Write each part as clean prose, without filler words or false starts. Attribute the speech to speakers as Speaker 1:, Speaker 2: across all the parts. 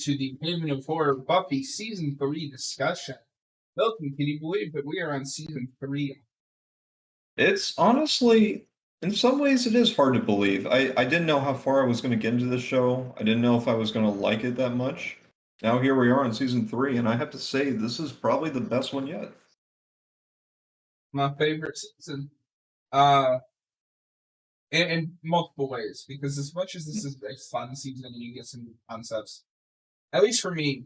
Speaker 1: to the Haven of Horror Buffy Season 3 discussion. Milton, can you believe that we are on Season 3?
Speaker 2: It's honestly, in some ways, it is hard to believe. I didn't know how far I was going to get into this show. I didn't know if I was going to like it that much. Now here we are in season 3, and I have to say, this is probably the best one yet.
Speaker 1: My favorite season. Uh, in multiple ways, because as much as this is a fun season and you get some new concepts, at least for me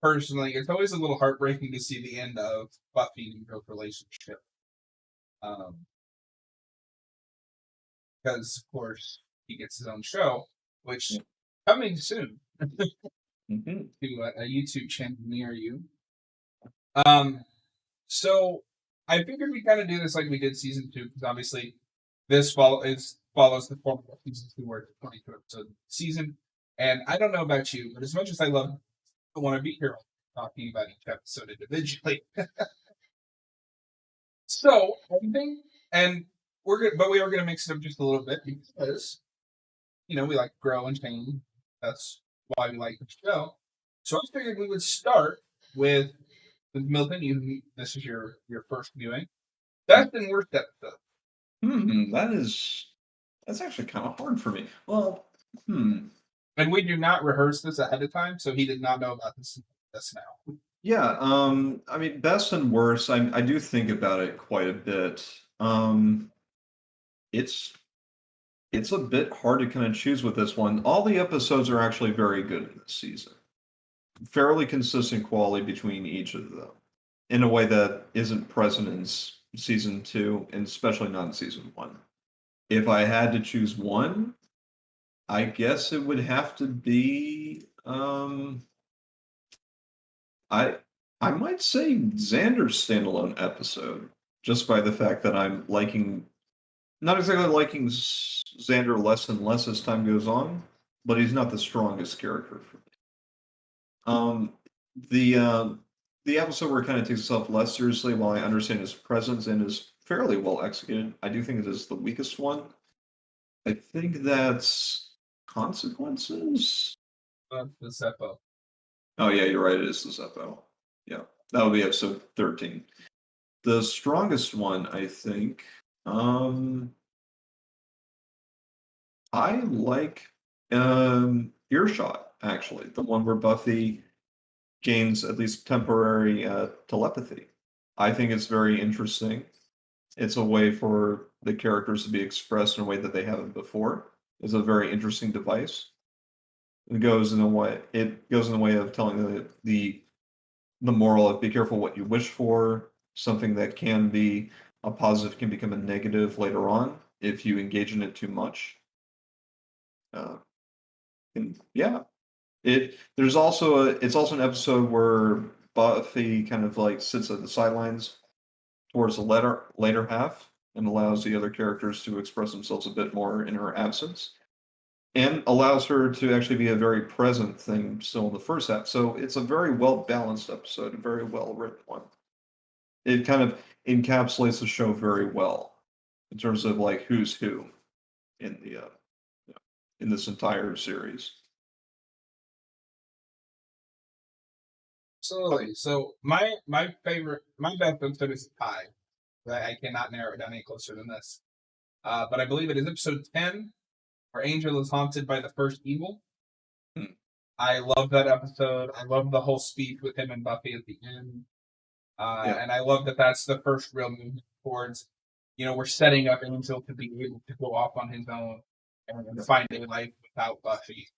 Speaker 1: personally, it's always a little heartbreaking to see the end of Buffy and Joe's relationship. Because, of course, he gets his own show, which coming soon to a YouTube channel near you. So I figured we kind of do this like we did season 2, because obviously this follows the format of season 2, where it's a 22 episode season. And I don't know about you, but as much as I want to be here talking about each episode individually. So I think, and we are gonna mix it up just a little bit because we like to grow and change. That's why we like the show. So I figured we would start with Milton. This is your first viewing. Best and worst episode.
Speaker 2: That's actually kind of hard for me. Well,
Speaker 1: And we do not rehearse this ahead of time, so he did not know about this now.
Speaker 2: Yeah, I mean, best and worst, I do think about it quite a bit. It's a bit hard to kind of choose with this one. All the episodes are actually very good in this season. Fairly consistent quality between each of them, in a way that isn't present in season 2, and especially not in season 1. If I had to choose one, I guess it would have to be I might say Xander's standalone episode, just by the fact that I'm not exactly liking Xander less and less as time goes on, but he's not the strongest character for me. The episode where it kind of takes itself less seriously, while I understand his presence and is fairly well executed, I do think it is the weakest one. I think that's Consequences.
Speaker 1: The Seppo.
Speaker 2: Oh yeah, you're right. It is the Seppo. Yeah, that would be episode 13. The strongest one, I think. I like Earshot, actually, the one where Buffy gains at least temporary telepathy. I think it's very interesting. It's a way for the characters to be expressed in a way that they haven't before. It's a very interesting device. It goes in a way. It goes in the way of telling the moral of be careful what you wish for. Something that can be a positive can become a negative later on if you engage in it too much. And yeah, it's also an episode where Buffy kind of like sits at the sidelines towards the later half and allows the other characters to express themselves a bit more in her absence, and allows her to actually be a very present thing still in the first half. So it's a very well balanced episode, a very well written one. It kind of encapsulates the show very well in terms of like who's who in the in this entire series.
Speaker 1: Absolutely. So my best episode is tie. I cannot narrow it down any closer than this. But I believe it is episode 10, where Angel is haunted by the first evil. I love that episode. I love the whole speech with him and Buffy at the end. And I love that that's the first real movement towards, we're setting up Angel to be able to go off on his own and find a life without Buffy.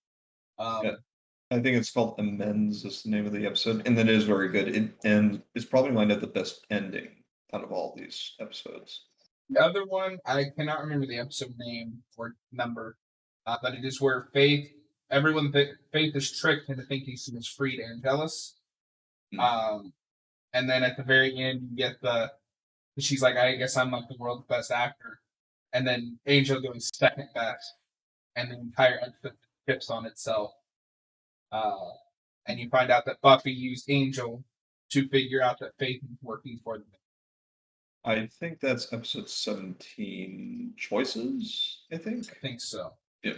Speaker 2: I think it's called Amends is the name of the episode, and that is very good. And it's probably might have the best ending out of all these episodes.
Speaker 1: The other one, I cannot remember the episode name or number, but it is where Faith is tricked into thinking she was freed Angelus. And then at the very end, you get she's like, I guess I'm not the world's best actor. And then Angel goes second best, and the entire episode tips on itself. And you find out that Buffy used Angel to figure out that Faith is working for them.
Speaker 2: I think that's episode 17, Choices, I think.
Speaker 1: I think so.
Speaker 2: Yeah.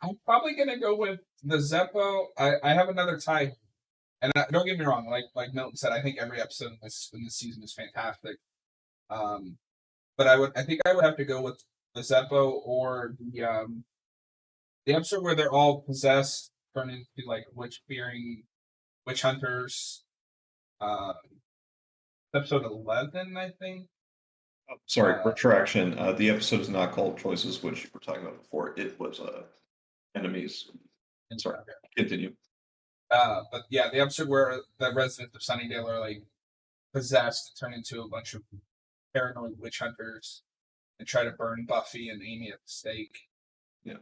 Speaker 1: I'm probably gonna go with the Zeppo. I have another tie, and don't get me wrong. Like Milton said, I think every episode in this season is fantastic. But I think I would have to go with the Zeppo or the episode where they're all possessed, turn into like witch-fearing witch hunters. Uh, episode 11, I think.
Speaker 2: Sorry, retraction. The episode is not called Choices, which you were talking about before. It was Enemies. Sorry, continue.
Speaker 1: But yeah, the episode where the residents of Sunnydale are like possessed, turn into a bunch of paranoid witch hunters, and try to burn Buffy and Amy at the stake.
Speaker 2: Yeah,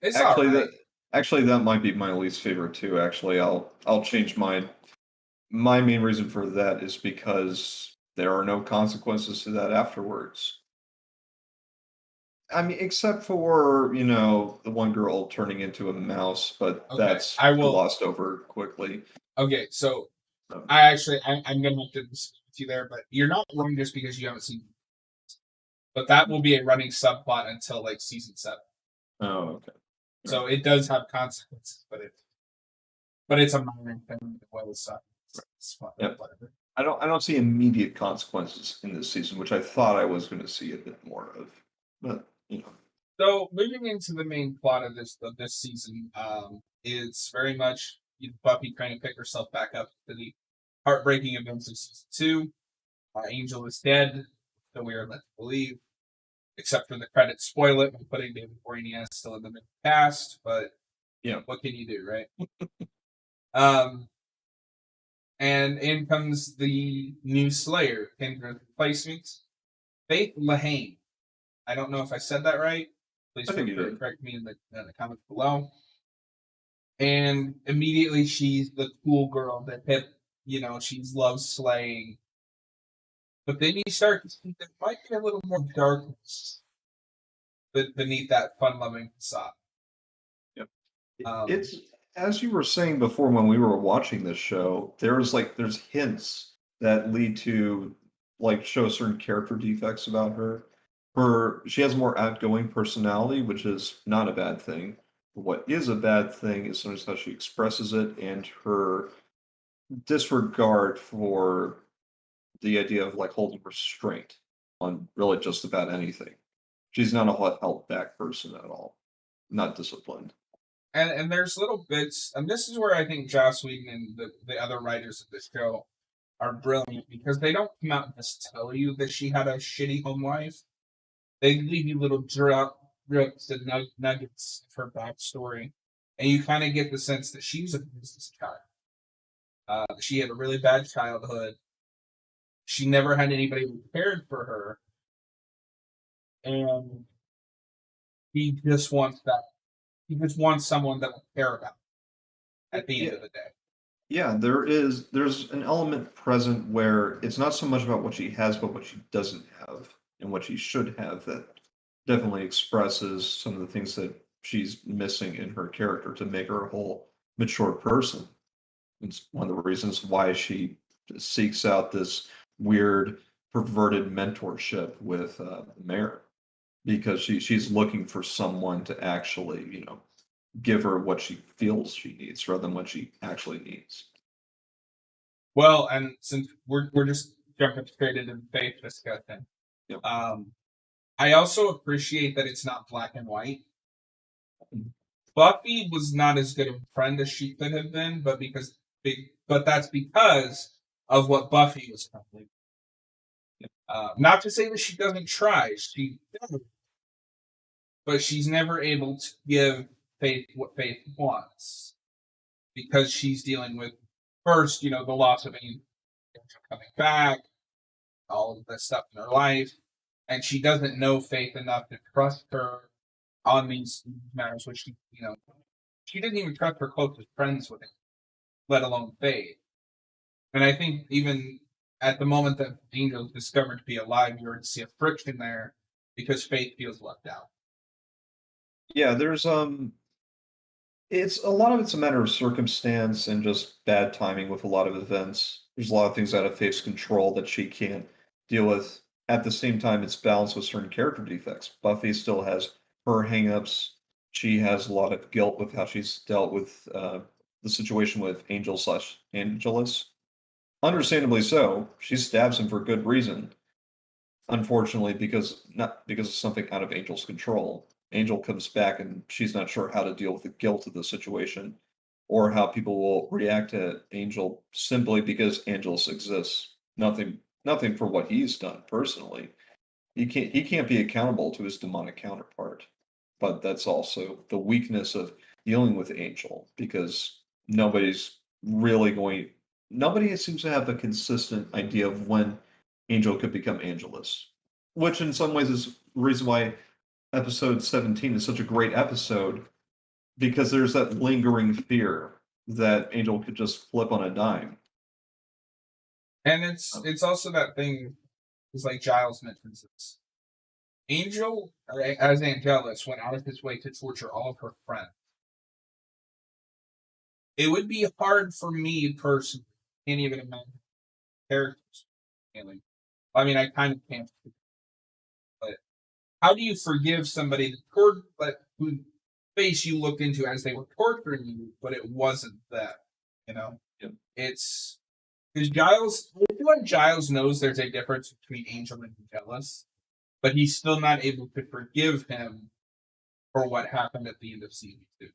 Speaker 1: it's
Speaker 2: actually
Speaker 1: right.
Speaker 2: that might be my least favorite too. Actually, I'll change mine. My main reason for that is because there are no consequences to that afterwards. I mean, except for, the one girl turning into a mouse, but
Speaker 1: Okay,
Speaker 2: that's
Speaker 1: I will.
Speaker 2: glossed over quickly.
Speaker 1: Okay, so I'm gonna have to disagree with you there, but you're not wrong just because you haven't seen it. But that will be a running subplot until like season 7.
Speaker 2: Oh, okay.
Speaker 1: So it does have consequences, but it's a minor thing as well as such. It's fun,
Speaker 2: Yep.
Speaker 1: whatever.
Speaker 2: I don't see immediate consequences in this season, which I thought I was going to see a bit more of. But,
Speaker 1: So moving into the main plot of this season, is very much Buffy trying to pick herself back up to the heartbreaking events of season 2. Angel is dead, so we are led to believe, except for the credits spoil it by putting David Boreanaz still in the middle cast. But
Speaker 2: yeah,
Speaker 1: what can you do, right? And in comes the new Slayer, Kendra's replacement, Faith Lahane. I don't know if I said that right. Please feel free to correct me in the comments below. And immediately she's the cool girl that she's loves slaying. But then you start to see there might be a little more darkness beneath that fun-loving facade.
Speaker 2: Yep. It's, as you were saying before when we were watching this show, there's hints that lead to show certain character defects about her. She has a more outgoing personality, which is not a bad thing. What is a bad thing is sometimes how she expresses it and her disregard for the idea of holding restraint on really just about anything. She's not a held back person at all. Not disciplined.
Speaker 1: And there's little bits, and this is where I think Joss Whedon and the other writers of this show are brilliant, because they don't come out and just tell you that she had a shitty home life. They leave you little drips and nuggets of her backstory, and you kind of get the sense that she was a business child. She had a really bad childhood. She never had anybody who cared for her, and he just wants that. He just wants someone that will care about him at the end of the day.
Speaker 2: Yeah, there's an element present where it's not so much about what she has, but what she doesn't have and what she should have, that definitely expresses some of the things that she's missing in her character to make her a whole mature person. It's one of the reasons why she seeks out this weird perverted mentorship with Mare, because she's looking for someone to actually give her what she feels she needs rather than what she actually needs.
Speaker 1: Well, and since we're just jumping straight into the faith discussion,
Speaker 2: yep.
Speaker 1: I also appreciate that it's not black and white. Buffy was not as good a friend as she could have been, but that's because of what Buffy was currently. Not to say that she doesn't try, she does, but she's never able to give Faith what Faith wants, because she's dealing with first, the loss of Angel coming back, all of this stuff in her life, and she doesn't know Faith enough to trust her on these matters, which she didn't even trust her closest friends with it, let alone Faith. And I think even at the moment that Angel is discovered to be alive, you're to see a friction there because Faith feels left out.
Speaker 2: Yeah, there's it's a lot of it's a matter of circumstance and just bad timing with a lot of events. There's a lot of things out of Faith's control that she can't deal with. At the same time, it's balanced with certain character defects. Buffy still has her hangups. she has a lot of guilt with how she's dealt with the situation with Angel slash Angelus. Understandably so. She stabs him for good reason. Unfortunately, not because of something out of Angel's control. Angel comes back and she's not sure how to deal with the guilt of the situation or how people will react to Angel simply because Angelus exists. Nothing for what he's done personally. He can't be accountable to his demonic counterpart. But that's also the weakness of dealing with Angel because nobody's really going nobody seems to have a consistent idea of when Angel could become Angelus. Which in some ways is the reason why episode 17 is such a great episode, because there's that lingering fear that Angel could just flip on a dime.
Speaker 1: And it's also that thing, is like Giles mentions this. Angel, or as Angelus, went out of his way to torture all of her friends. It would be hard for me personally. Can't even imagine characters. I mean, I kind of can't. But how do you forgive somebody whose face you looked into as they were torturing you, but it wasn't that? You know,
Speaker 2: Yep.
Speaker 1: It's because Giles. I feel like Giles knows there's a difference between Angel and Angelus, but he's still not able to forgive him for what happened at the end of season 2.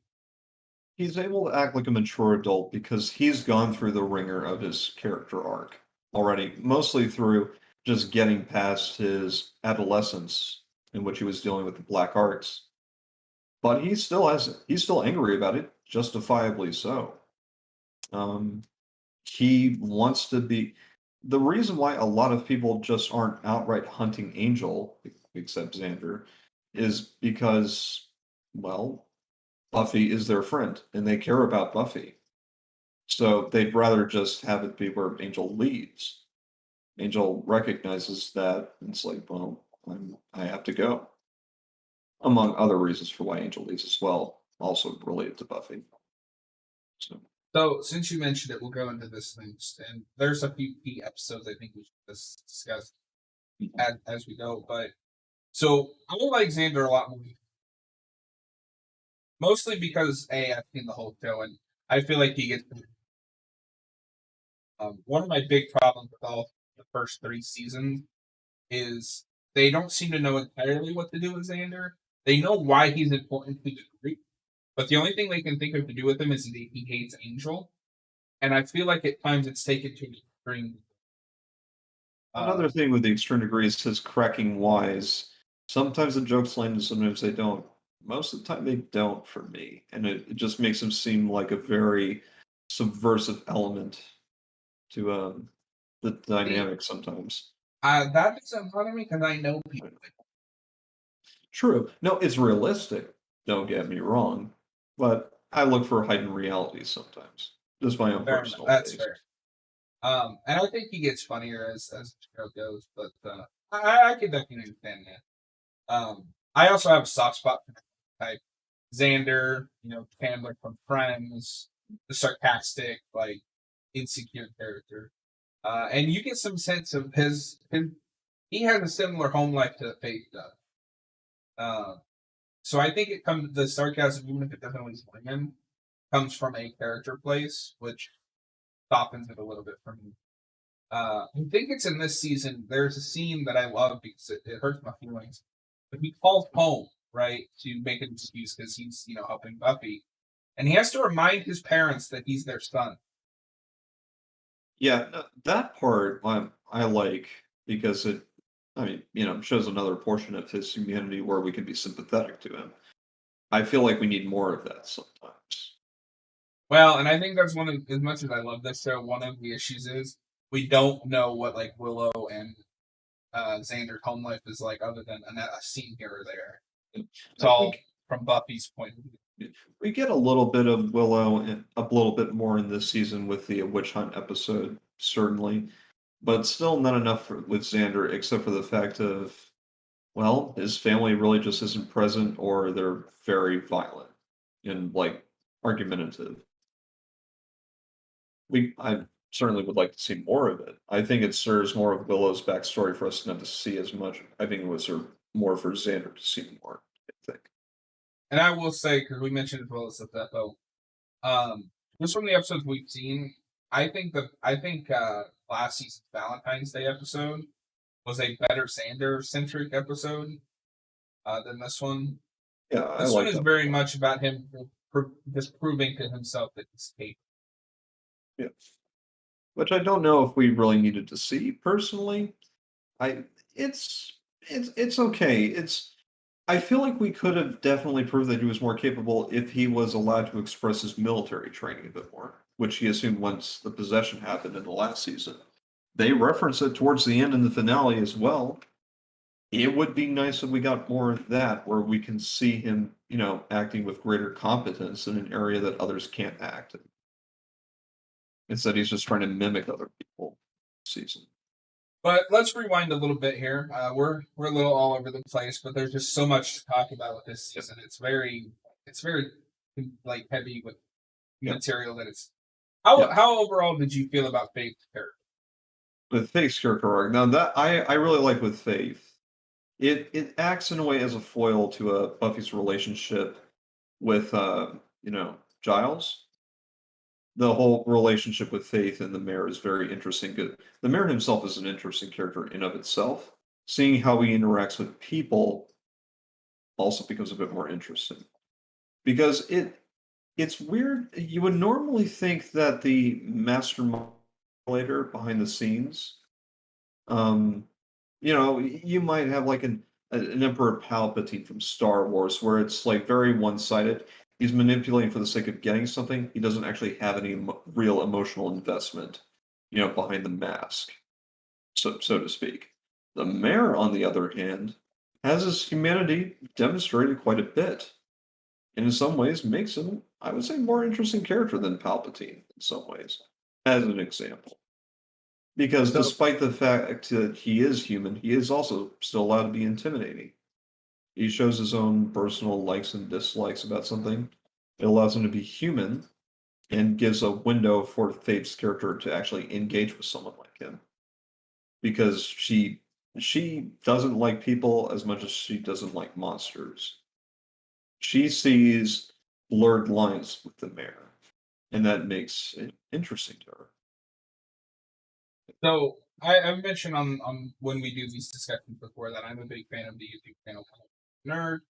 Speaker 2: He's able to act like a mature adult because he's gone through the ringer of his character arc already, mostly through just getting past his adolescence in which he was dealing with the black arts. But he's still angry about it, justifiably so. He wants to be the reason why a lot of people just aren't outright hunting Angel, except Xander, is because, well, Buffy is their friend and they care about Buffy. So they'd rather just have it be where Angel leaves. Angel recognizes that and it's like, well, I have to go. Among other reasons for why Angel leaves as well, also related to Buffy.
Speaker 1: So, since you mentioned it, we'll go into this next. And there's a few key episodes I think we should discuss as we go. But so I like Xander a lot more, mostly because I've seen the whole show and I feel like he gets. One of my big problems with all the first 3 seasons is they don't seem to know entirely what to do with Xander. They know why he's important to the group, but the only thing they can think of to do with him is that he hates Angel. And I feel like at times it's taken to an extreme.
Speaker 2: Another thing with the extreme degree is his cracking wise. Sometimes the jokes land and sometimes they don't. Most of the time they don't for me. And it just makes him seem like a very subversive element to the dynamic sometimes.
Speaker 1: That doesn't bother me because I know people.
Speaker 2: True. No, it's realistic. Don't get me wrong. But I look for heightened reality sometimes. Just my own personal
Speaker 1: That's
Speaker 2: taste.
Speaker 1: fair. And I think he gets funnier as the show goes, but I can definitely understand that. I also have a soft spot for type Xander, Chandler from Friends, the sarcastic, like insecure character, and you get some sense of his. He has a similar home life to Faith does. So I think the sarcasm, even if it doesn't always land, comes from a character place, which softens it a little bit for me. I think it's in this season. There's a scene that I love because it hurts my feelings. But he calls home, right, to make an excuse because he's, helping Buffy. And he has to remind his parents that he's their son.
Speaker 2: Yeah, that part I like because shows another portion of his humanity where we can be sympathetic to him. I feel like we need more of that sometimes.
Speaker 1: Well, and I think that's one of, as much as I love this show, one of the issues is we don't know what like Willow and Xander's home life is like, other than a scene here or there. It's all from Buffy's point of view.
Speaker 2: We get a little bit of Willow and a little bit more in this season with the witch hunt episode, certainly, but still not enough with Xander, except for the fact of, well, his family really just isn't present, or they're very violent and like argumentative. I certainly would like to see more of it. I think it serves more of Willow's backstory for us not to see as much. I think it would serve more for Xander to see more, I think.
Speaker 1: and I will say, because we mentioned as well as the Beppo, just from the episodes we've seen, I think last season's Valentine's Day episode was a better Sander centric episode than this one.
Speaker 2: Yeah, I
Speaker 1: This one
Speaker 2: like
Speaker 1: is
Speaker 2: that.
Speaker 1: very much about him just proving to himself that he's capable.
Speaker 2: Yeah. Which I don't know if we really needed to see personally. I it's okay. I feel like we could have definitely proved that he was more capable if he was allowed to express his military training a bit more, which he assumed once the possession happened in the last season. They reference it towards the end in the finale as well. It would be nice if we got more of that, where we can see him, acting with greater competence in an area that others can't act in. Instead, he's just trying to mimic other people. Season.
Speaker 1: But let's rewind a little bit here. We're a little all over the place, but there's just so much to talk about with this season. It's very like heavy with
Speaker 2: Yep.
Speaker 1: material that it's.
Speaker 2: Yep.
Speaker 1: How overall did you feel about Faith's character?
Speaker 2: With Faith's character arc, now that I really like with Faith, it acts in a way as a foil to Buffy's relationship with Giles. The whole relationship with Faith and the mayor is very interesting. Good. The mayor himself is an interesting character in of itself. Seeing how he interacts with people also becomes a bit more interesting. Because it's weird. You would normally think that the mastermind behind the scenes, you might have like an Emperor Palpatine from Star Wars, where it's like very one-sided. He's manipulating for the sake of getting something. He doesn't actually have any real emotional investment, behind the mask, so to speak. The mayor, on the other hand, has his humanity demonstrated quite a bit, and in some ways makes him, I would say, more interesting character than Palpatine in some ways, as an example. Because despite the fact that he is human, he is also still allowed to be intimidating. He shows his own personal likes and dislikes about something. It allows him to be human and gives a window for Faith's character to actually engage with someone like him. Because she doesn't like people as much as she doesn't like monsters. She sees blurred lines with the mayor, and that makes it interesting to her.
Speaker 1: So I've mentioned on when we do these discussions before that I'm a big fan of the YouTube channel Nerd.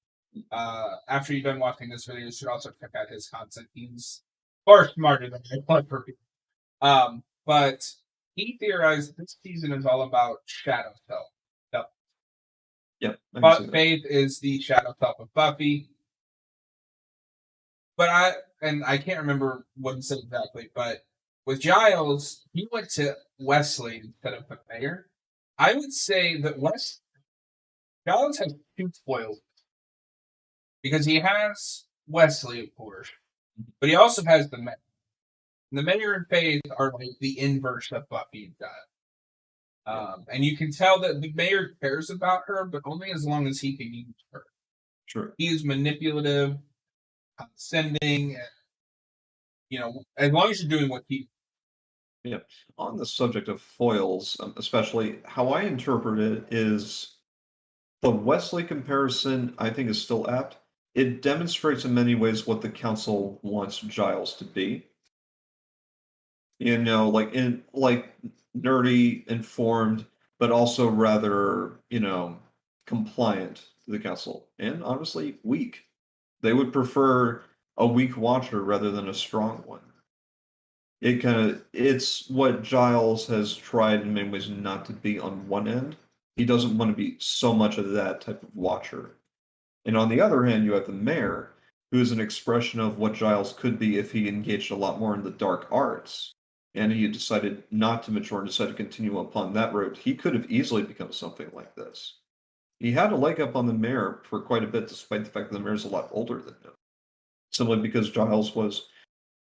Speaker 1: After you're done watching this video, you should also check out his content. He's far smarter than I thought for people. But he theorized this season is all about shadow self.
Speaker 2: Yep.
Speaker 1: But Faith is the shadow self of Buffy. But I can't remember what he said exactly, but with Giles, he went to Wesley instead of the mayor. I would say that Giles has two foils. Because he has Wesley, of course, but he also has the mayor. And the mayor and Faith are like the inverse of Buffy and Giles. And you can tell that the mayor cares about her, but only as long as he can use her.
Speaker 2: Sure.
Speaker 1: He is manipulative, condescending, and as long as you're doing what he.
Speaker 2: Yeah. On the subject of foils, especially how I interpret it is the Wesley comparison, I think, is still apt. It demonstrates in many ways what the council wants Giles to be. Like nerdy, informed, but also rather, compliant to the council, and honestly weak. They would prefer a weak watcher rather than a strong one. It's what Giles has tried in many ways not to be on one end. He doesn't want to be so much of that type of watcher. And on the other hand, you have the mayor, who is an expression of what Giles could be if he engaged a lot more in the dark arts. And he decided not to mature and decided to continue upon that road. He could have easily become something like this. He had a leg up on the mayor for quite a bit, despite the fact that the mayor's a lot older than him. Simply because Giles was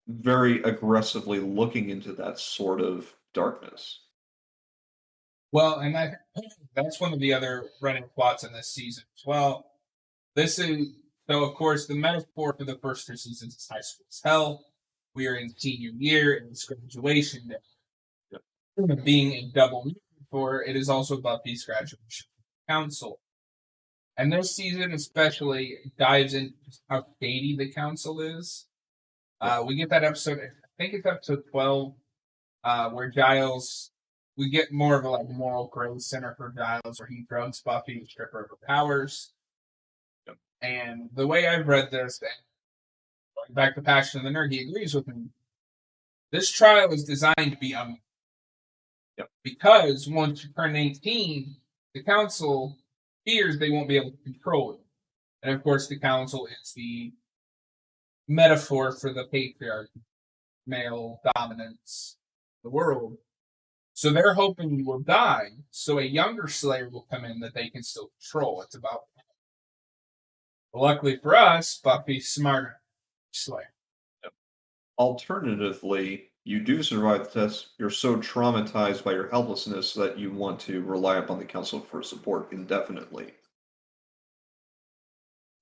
Speaker 2: very aggressively looking into that sort of darkness.
Speaker 1: Well, and that's one of the other running plots in this season as well. So of course the metaphor for the first two seasons is high school is hell. We are in senior year and it's graduation day. Yep. Being a double metaphor, it is also Buffy's graduation council. And this season especially dives into how shady the council is. We get that episode, I think it's episode 12, where Giles, we get more of a like moral growth center for Giles, where he drugs Buffy to strip her of her powers.
Speaker 2: Yep.
Speaker 1: And the way I've read this, going back to Passion of the Nerd, he agrees with me. This trial is designed to be
Speaker 2: Yep.
Speaker 1: Because once you turn 18, the council fears they won't be able to control it. And of course, the council is the metaphor for the patriarchy, male dominance, the world. So they're hoping you will die, so a younger Slayer will come in that they can still control. It's about. Luckily for us, Buffy's smarter Slayer.
Speaker 2: Alternatively, you do survive the test. You're so traumatized by your helplessness that you want to rely upon the council for support indefinitely.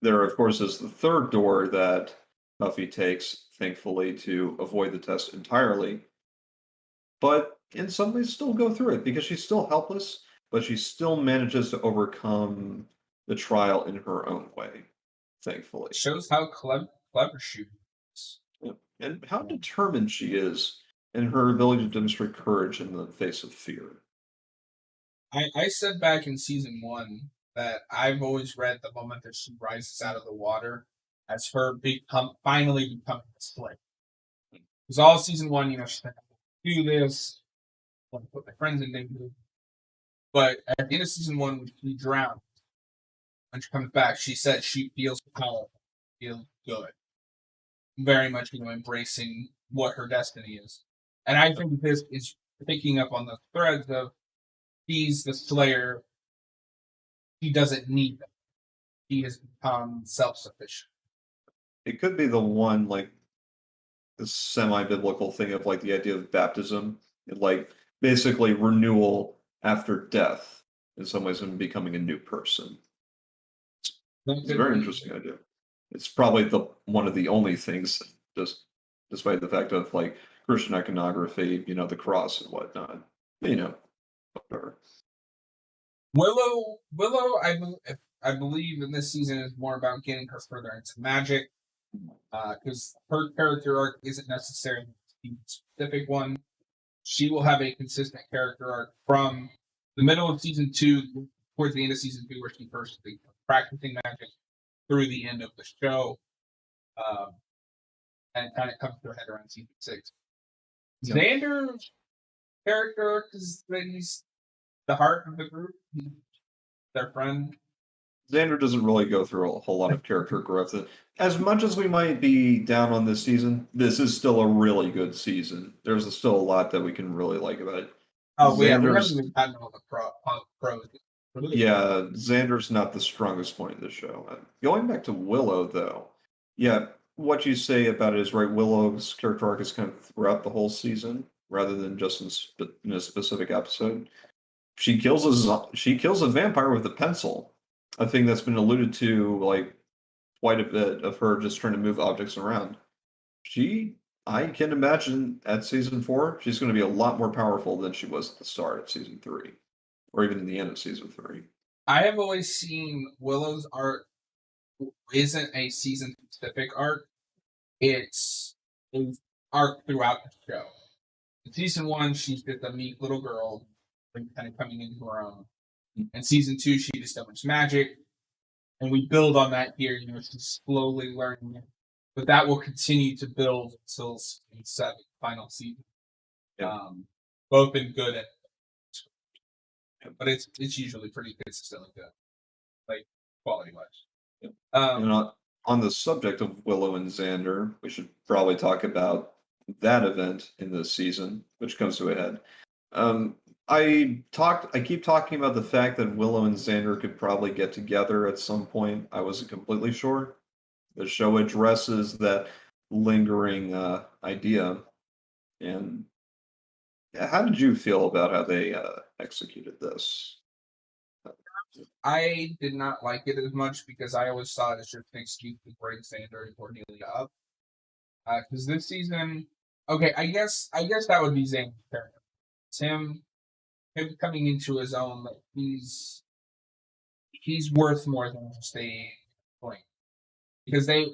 Speaker 2: There, of course, is the third door that Buffy takes, thankfully, to avoid the test entirely. But in some ways, still go through it because she's still helpless, but she still manages to overcome the trial in her own way, thankfully.
Speaker 1: It shows how clever she is.
Speaker 2: And how determined she is in her ability to demonstrate courage in the face of fear.
Speaker 1: I said back in season 1 that I've always read the moment that she rises out of the water as her finally becoming a Slayer. Because all season 1, she's like, do this, I want to put my friends in danger. But at the end of season 1, when she drowned, when she comes back, she said she feels powerful, feels good. Very much, embracing what her destiny is. And I think this is picking up on the threads of he's the Slayer. He doesn't need them. He has become self-sufficient.
Speaker 2: It could be the one, like, the semi-biblical thing of, like, the idea of baptism. Like, basically renewal after death, in some ways, and becoming a new person. It's a very interesting idea. It's probably one of the only things, just despite the fact of, like, Christian iconography, the cross and whatnot. Whatever.
Speaker 1: Willow, I believe in this season is more about getting her further into magic, because her character arc isn't necessarily a specific one. She will have a consistent character arc from the middle of season 2 towards the end of season 2, where she first began practicing magic, through the end of the show, and it kind of comes to a head around season 6. Yep. Xander's character arc is that he's the heart of the group, their friend.
Speaker 2: Xander doesn't really go through a whole lot of character growth. As much as we might be down on this season, this is still a really good season. There's still a lot that we can really like about it.
Speaker 1: Oh, we haven't even gotten all the pros.
Speaker 2: Yeah, Xander's not the strongest point of the show. Going back to Willow, though, yeah, what you say about it is right. Willow's character arc is kind of throughout the whole season, rather than just in a specific episode. She kills a vampire with a pencil. A thing that's been alluded to, like, quite a bit of her just trying to move objects around. I can imagine at season 4, she's going to be a lot more powerful than she was at the start of season 3, or even in the end of season 3.
Speaker 1: I have always seen Willow's art isn't a season-specific art. It's an art throughout the show. In season 1, she's just a meek little girl, kind of coming into her own. In season 2, she discovers magic, and we build on that here. She's slowly learning it, but that will continue to build until season 7, final season.
Speaker 2: Yeah.
Speaker 1: Both in good and, but it's usually pretty consistently good, like quality wise.
Speaker 2: Yeah. And on the subject of Willow and Xander, we should probably talk about that event in this season, which comes to a head. I keep talking about the fact that Willow and Xander could probably get together at some point. I wasn't completely sure. The show addresses that lingering idea. And how did you feel about how they executed this?
Speaker 1: I did not like it as much because I always saw it as just an excuse to break Xander and Cordelia up. Because this season, okay, I guess that would be Xander's character. It's him coming into his own. Like he's he's worth more than just a point. Because they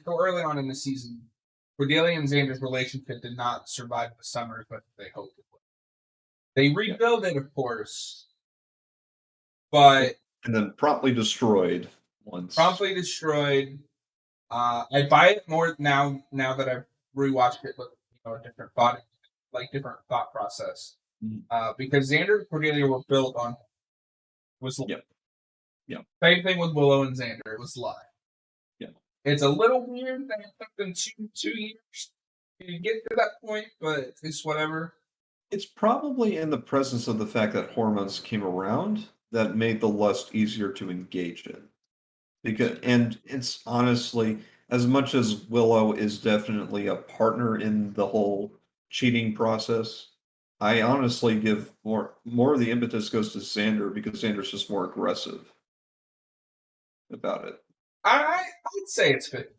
Speaker 1: so early on in the season, Cordelia and Xander's relationship did not survive the summer, but they hoped it would. They rebuilt it, of course, but
Speaker 2: and then promptly destroyed once.
Speaker 1: Promptly destroyed. I buy it more now that I've rewatched it with a different thought process. Because Xander and Cordelia were built on same thing with Willow and Xander. It was lie.
Speaker 2: Yeah.
Speaker 1: It's a little weird that it took them two years to get to that point, but it's whatever.
Speaker 2: It's probably in the presence of the fact that hormones came around that made the lust easier to engage in. And it's honestly, as much as Willow is definitely a partner in the whole cheating process, I honestly give more of the impetus goes to Xander because Xander's just more aggressive about it.
Speaker 1: I'd say it's fit.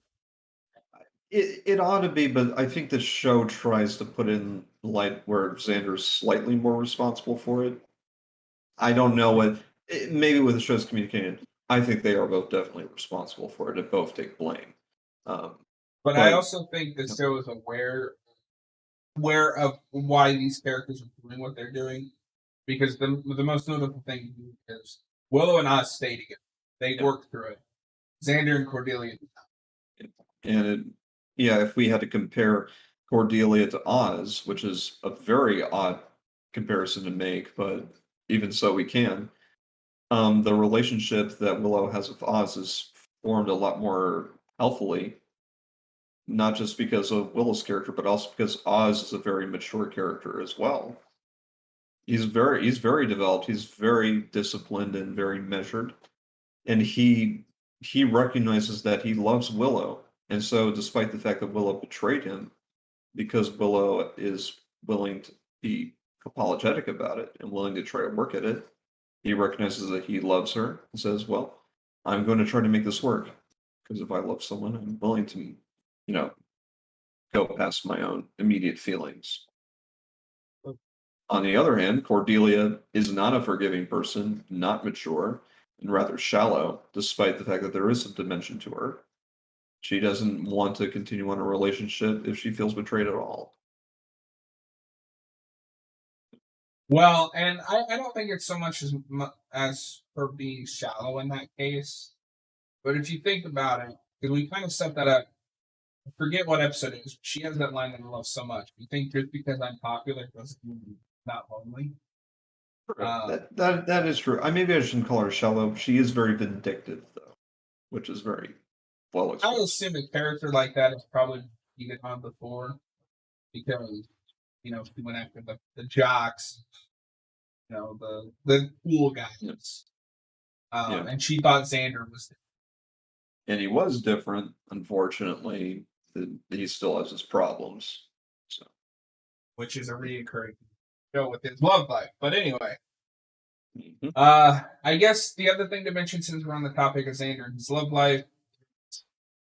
Speaker 2: It ought to be, but I think the show tries to put in light where Xander's slightly more responsible for it. I don't know what. Maybe with the show's communicated, I think they are both definitely responsible for it and both take blame.
Speaker 1: But I also think the show is aware of why these characters are doing what they're doing, because the most notable thing is Willow and Oz stay together. They work through it. Xander and Cordelia.
Speaker 2: And if we had to compare Cordelia to Oz, which is a very odd comparison to make, but even so we can. The relationship that Willow has with Oz is formed a lot more healthily, not just because of Willow's character, but also because Oz is a very mature character as well. He's very developed. He's very disciplined and very measured, and he recognizes that he loves Willow. And so, despite the fact that Willow betrayed him, because Willow is willing to be apologetic about it and willing to try to work at it, he recognizes that he loves her and says, well, I'm going to try to make this work. Because if I love someone, I'm willing to, go past my own immediate feelings. On the other hand, Cordelia is not a forgiving person, not mature, and rather shallow, despite the fact that there is some dimension to her. She doesn't want to continue on a relationship if she feels betrayed at all.
Speaker 1: Well, and I don't think it's so much as her being shallow in that case. But if you think about it, because we kind of set that up, I forget what episode it is. She has that line that I love so much. You think just because I'm popular doesn't mean I'm not lonely?
Speaker 2: That is true. Maybe I shouldn't call her shallow. She is very vindictive, though, which is very well expressed.
Speaker 1: I would assume a character like that is probably even on before, because she went after the jocks, the cool guys, and she thought Xander was.
Speaker 2: And he was different. Unfortunately, he still has his problems. So,
Speaker 1: which is a reoccurring show with his love life. But anyway, I guess the other thing to mention, since we're on the topic of Xander and his love life,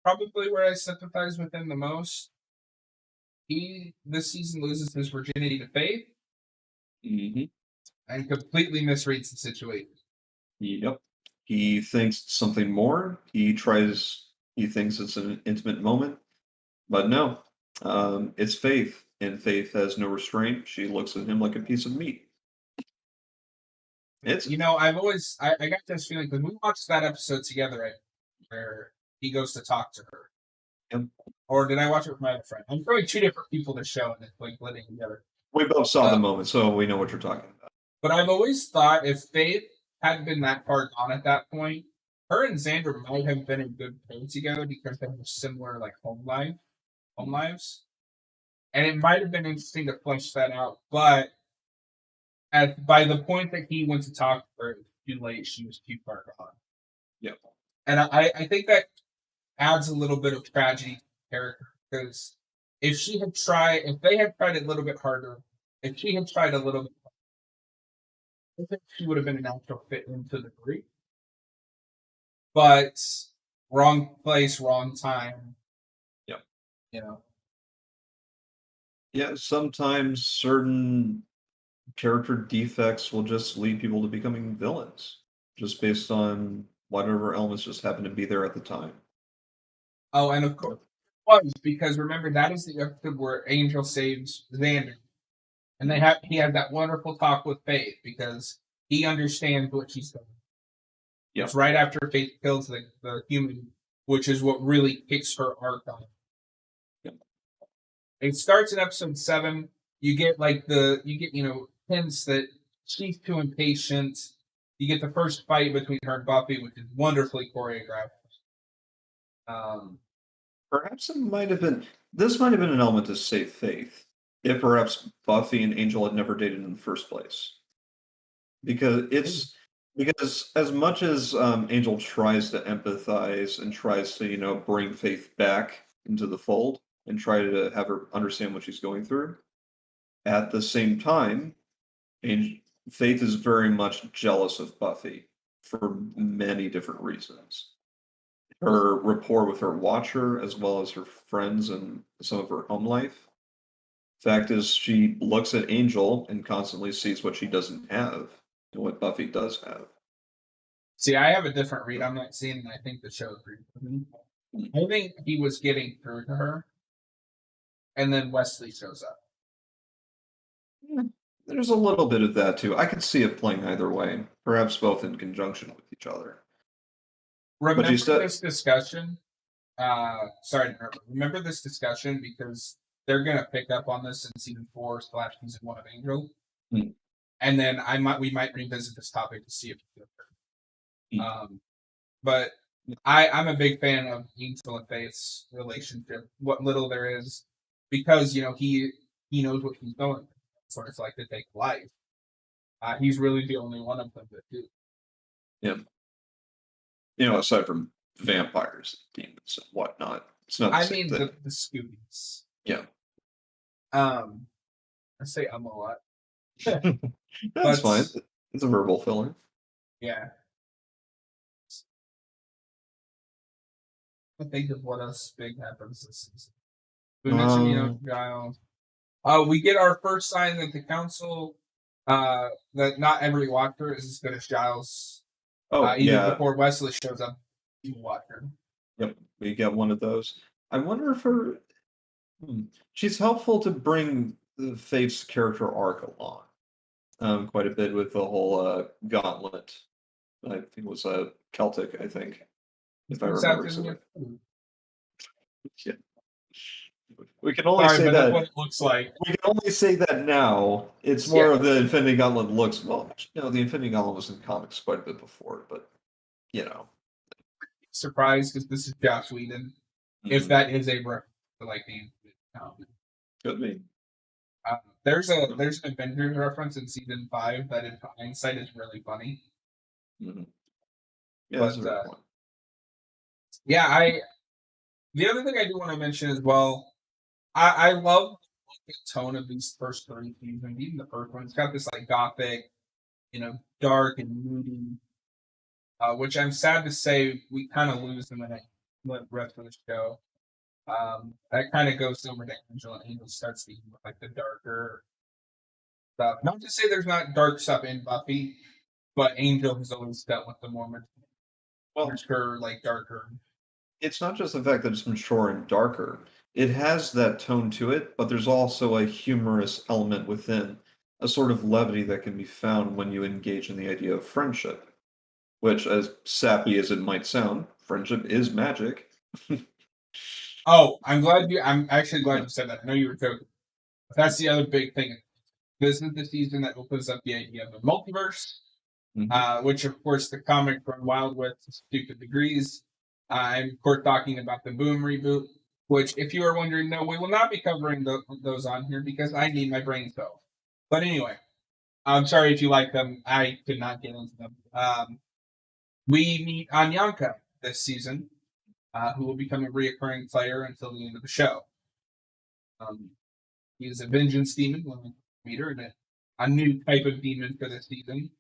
Speaker 1: probably where I sympathize with him the most. He this season loses his virginity to Faith, and completely misreads the situation.
Speaker 2: Yep. He thinks something more. He thinks it's an intimate moment, but no, it's Faith, and Faith has no restraint. She looks at him like a piece of meat.
Speaker 1: I've always I got this feeling because we watched that episode together, right, where he goes to talk to her.
Speaker 2: Yep.
Speaker 1: Or did I watch it with my other friend? I'm probably two different people to show, and it's like blending together.
Speaker 2: We both saw the moment, so we know what you're talking about.
Speaker 1: But I've always thought if Faith hadn't been that far gone at that point, her and Xander might have been a good pair together because they have similar home lives, and it might have been interesting to flesh that out. But by the point that he went to talk to her, it was too late. She was too far gone.
Speaker 2: Yep.
Speaker 1: And I think that adds a little bit of tragedy to the character, because if they had tried a little bit harder, if she had tried a little bit harder, I think she would have been a natural fit into the group. But wrong place, wrong time.
Speaker 2: Yep.
Speaker 1: Yeah,
Speaker 2: sometimes certain character defects will just lead people to becoming villains. just based on whatever elements just happened to be there at the time.
Speaker 1: Oh, and of course, was because remember that is the episode where Angel saves Xander, and he had that wonderful talk with Faith because he understands what she's doing.
Speaker 2: Yep.
Speaker 1: It's right after Faith kills the human, which is what really kicks her arc on.
Speaker 2: Yep.
Speaker 1: It starts in episode 7. You get hints that she's too impatient. You get the first fight between her and Buffy, which is wonderfully choreographed.
Speaker 2: Perhaps this might have been an element to save Faith, if perhaps Buffy and Angel had never dated in the first place. Because as much as Angel tries to empathize and tries to, bring Faith back into the fold and try to have her understand what she's going through, at the same time, Faith is very much jealous of Buffy for many different reasons. Her rapport with her watcher, as well as her friends and some of her home life. Fact is, she looks at Angel and constantly sees what she doesn't have and what Buffy does have.
Speaker 1: See, I have a different read on that scene, and I think the show agreed with me. I think he was getting through to her, and then Wesley shows up.
Speaker 2: There's a little bit of that, too. I could see it playing either way, perhaps both in conjunction with each other.
Speaker 1: Remember this discussion? Remember this discussion because they're going to pick up on this in season 4/season 1 of Angel. And then we might revisit this topic to see if it's different. But I'm a big fan of Angel and Faith's relationship, what little there is, because he knows what he's going through. Sort of like to take life. He's really the only one of them that do.
Speaker 2: Yeah. Aside from vampires, demons, and whatnot. It's not the same thing.
Speaker 1: The Scoobies.
Speaker 2: Yeah.
Speaker 1: I say a lot.
Speaker 2: That's fine. It's a verbal filler.
Speaker 1: Yeah. I think of what else big happens this season. We mentioned, Giles. We get our first sign that the council, that not every watcher is as good as Giles. Before Wesley shows up, you watcher.
Speaker 2: Yep, we get one of those. I wonder if she's helpful to bring the Faith's character arc along quite a bit with the whole gauntlet. I think it was Celtic, I think, if I remember correctly. Yeah. We can only say that.
Speaker 1: What it looks like.
Speaker 2: We can only say that now. It's more of the Infinity Gauntlet looks. Well, the Infinity Gauntlet was in comics quite a bit before, but
Speaker 1: Surprised because this is Joss Whedon. If that is a reference to like the Infinity Gauntlet.
Speaker 2: Could be.
Speaker 1: There's an Avengers reference in season 5 that, in hindsight, is really funny.
Speaker 2: Yeah, that's a good point.
Speaker 1: Yeah, the other thing I do want to mention as well, I love the tone of these first 3 seasons, even the first one. It's got this like gothic, dark and moody, which I'm sad to say we kind of lose in the rest of the show. That kind of goes over to Angel, and Angel starts speaking with like the darker stuff. Not to say there's not dark stuff in Buffy, but Angel has always dealt with the more mature, like darker.
Speaker 2: It's not just the fact that it's mature and darker. It has that tone to it, but there's also a humorous element within, a sort of levity that can be found when you engage in the idea of friendship. Which, as sappy as it might sound, friendship is magic.
Speaker 1: Oh, I'm actually glad you said that. I know you were joking. But that's the other big thing. This is the season that opens up the idea of the multiverse, which, of course, the comic run wild with to stupid degrees. I'm, of course, talking about the Boom reboot, which, if you are wondering, no, we will not be covering those on here because I need my brain cells. But anyway, I'm sorry if you like them. I could not get into them. We meet Anyanka this season, who will become a reoccurring player until the end of the show. He is a vengeance demon when we meet her, and a new type of demon for this season,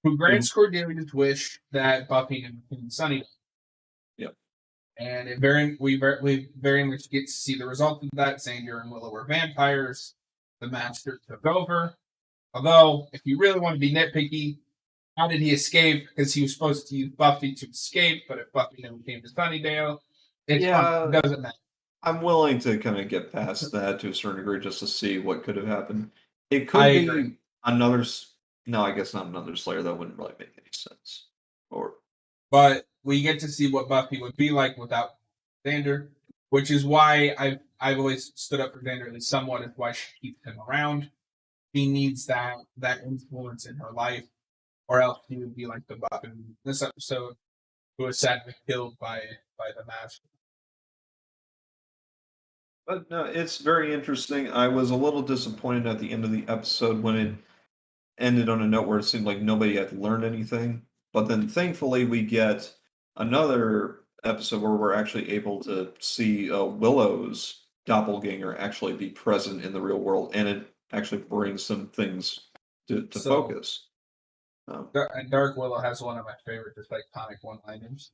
Speaker 1: who grants Cordelia's wish that Buffy and Sunny. And we very much get to see the result of that. Xander and Willow were vampires. The Master took over. Although, if you really want to be nitpicky, How did he escape? Because he was supposed to use Buffy to escape, but if Buffy never came to Sunnydale, it's fun. It doesn't matter.
Speaker 2: I'm willing to kind of get past that to a certain degree just to see what could have happened. It could
Speaker 1: I
Speaker 2: be
Speaker 1: agree.
Speaker 2: another. No, I guess not another Slayer. That wouldn't really make any sense.
Speaker 1: But we get to see what Buffy would be like without Xander, which is why I've always stood up for Xander at least somewhat. Is why she keeps him around. He needs that influence in her life, or else he would be like the Buff in this episode, who was sadly killed by the master.
Speaker 2: But no, it's very interesting. I was a little disappointed at the end of the episode when it ended on a note where it seemed like nobody had learned anything. But then thankfully we get another episode where we're actually able to see Willow's doppelganger actually be present in the real world, and it actually brings some things to focus.
Speaker 1: And Dark Willow has one of my favorite, just iconic one-liners.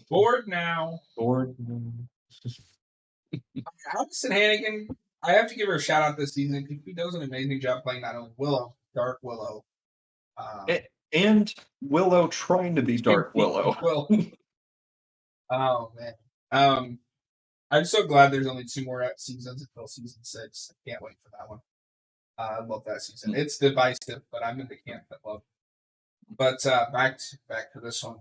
Speaker 1: Bored now.
Speaker 2: Bored.
Speaker 1: Allison Hannigan, I have to give her a shout out this season because she does an amazing job playing not only Willow, Dark Willow,
Speaker 2: and Willow trying to be Dark Willow.
Speaker 1: Oh man, I'm so glad there's only 2 more seasons until season 6. I can't wait for that one. I love that season. It's divisive, but I'm in the camp that love it. But back to this one.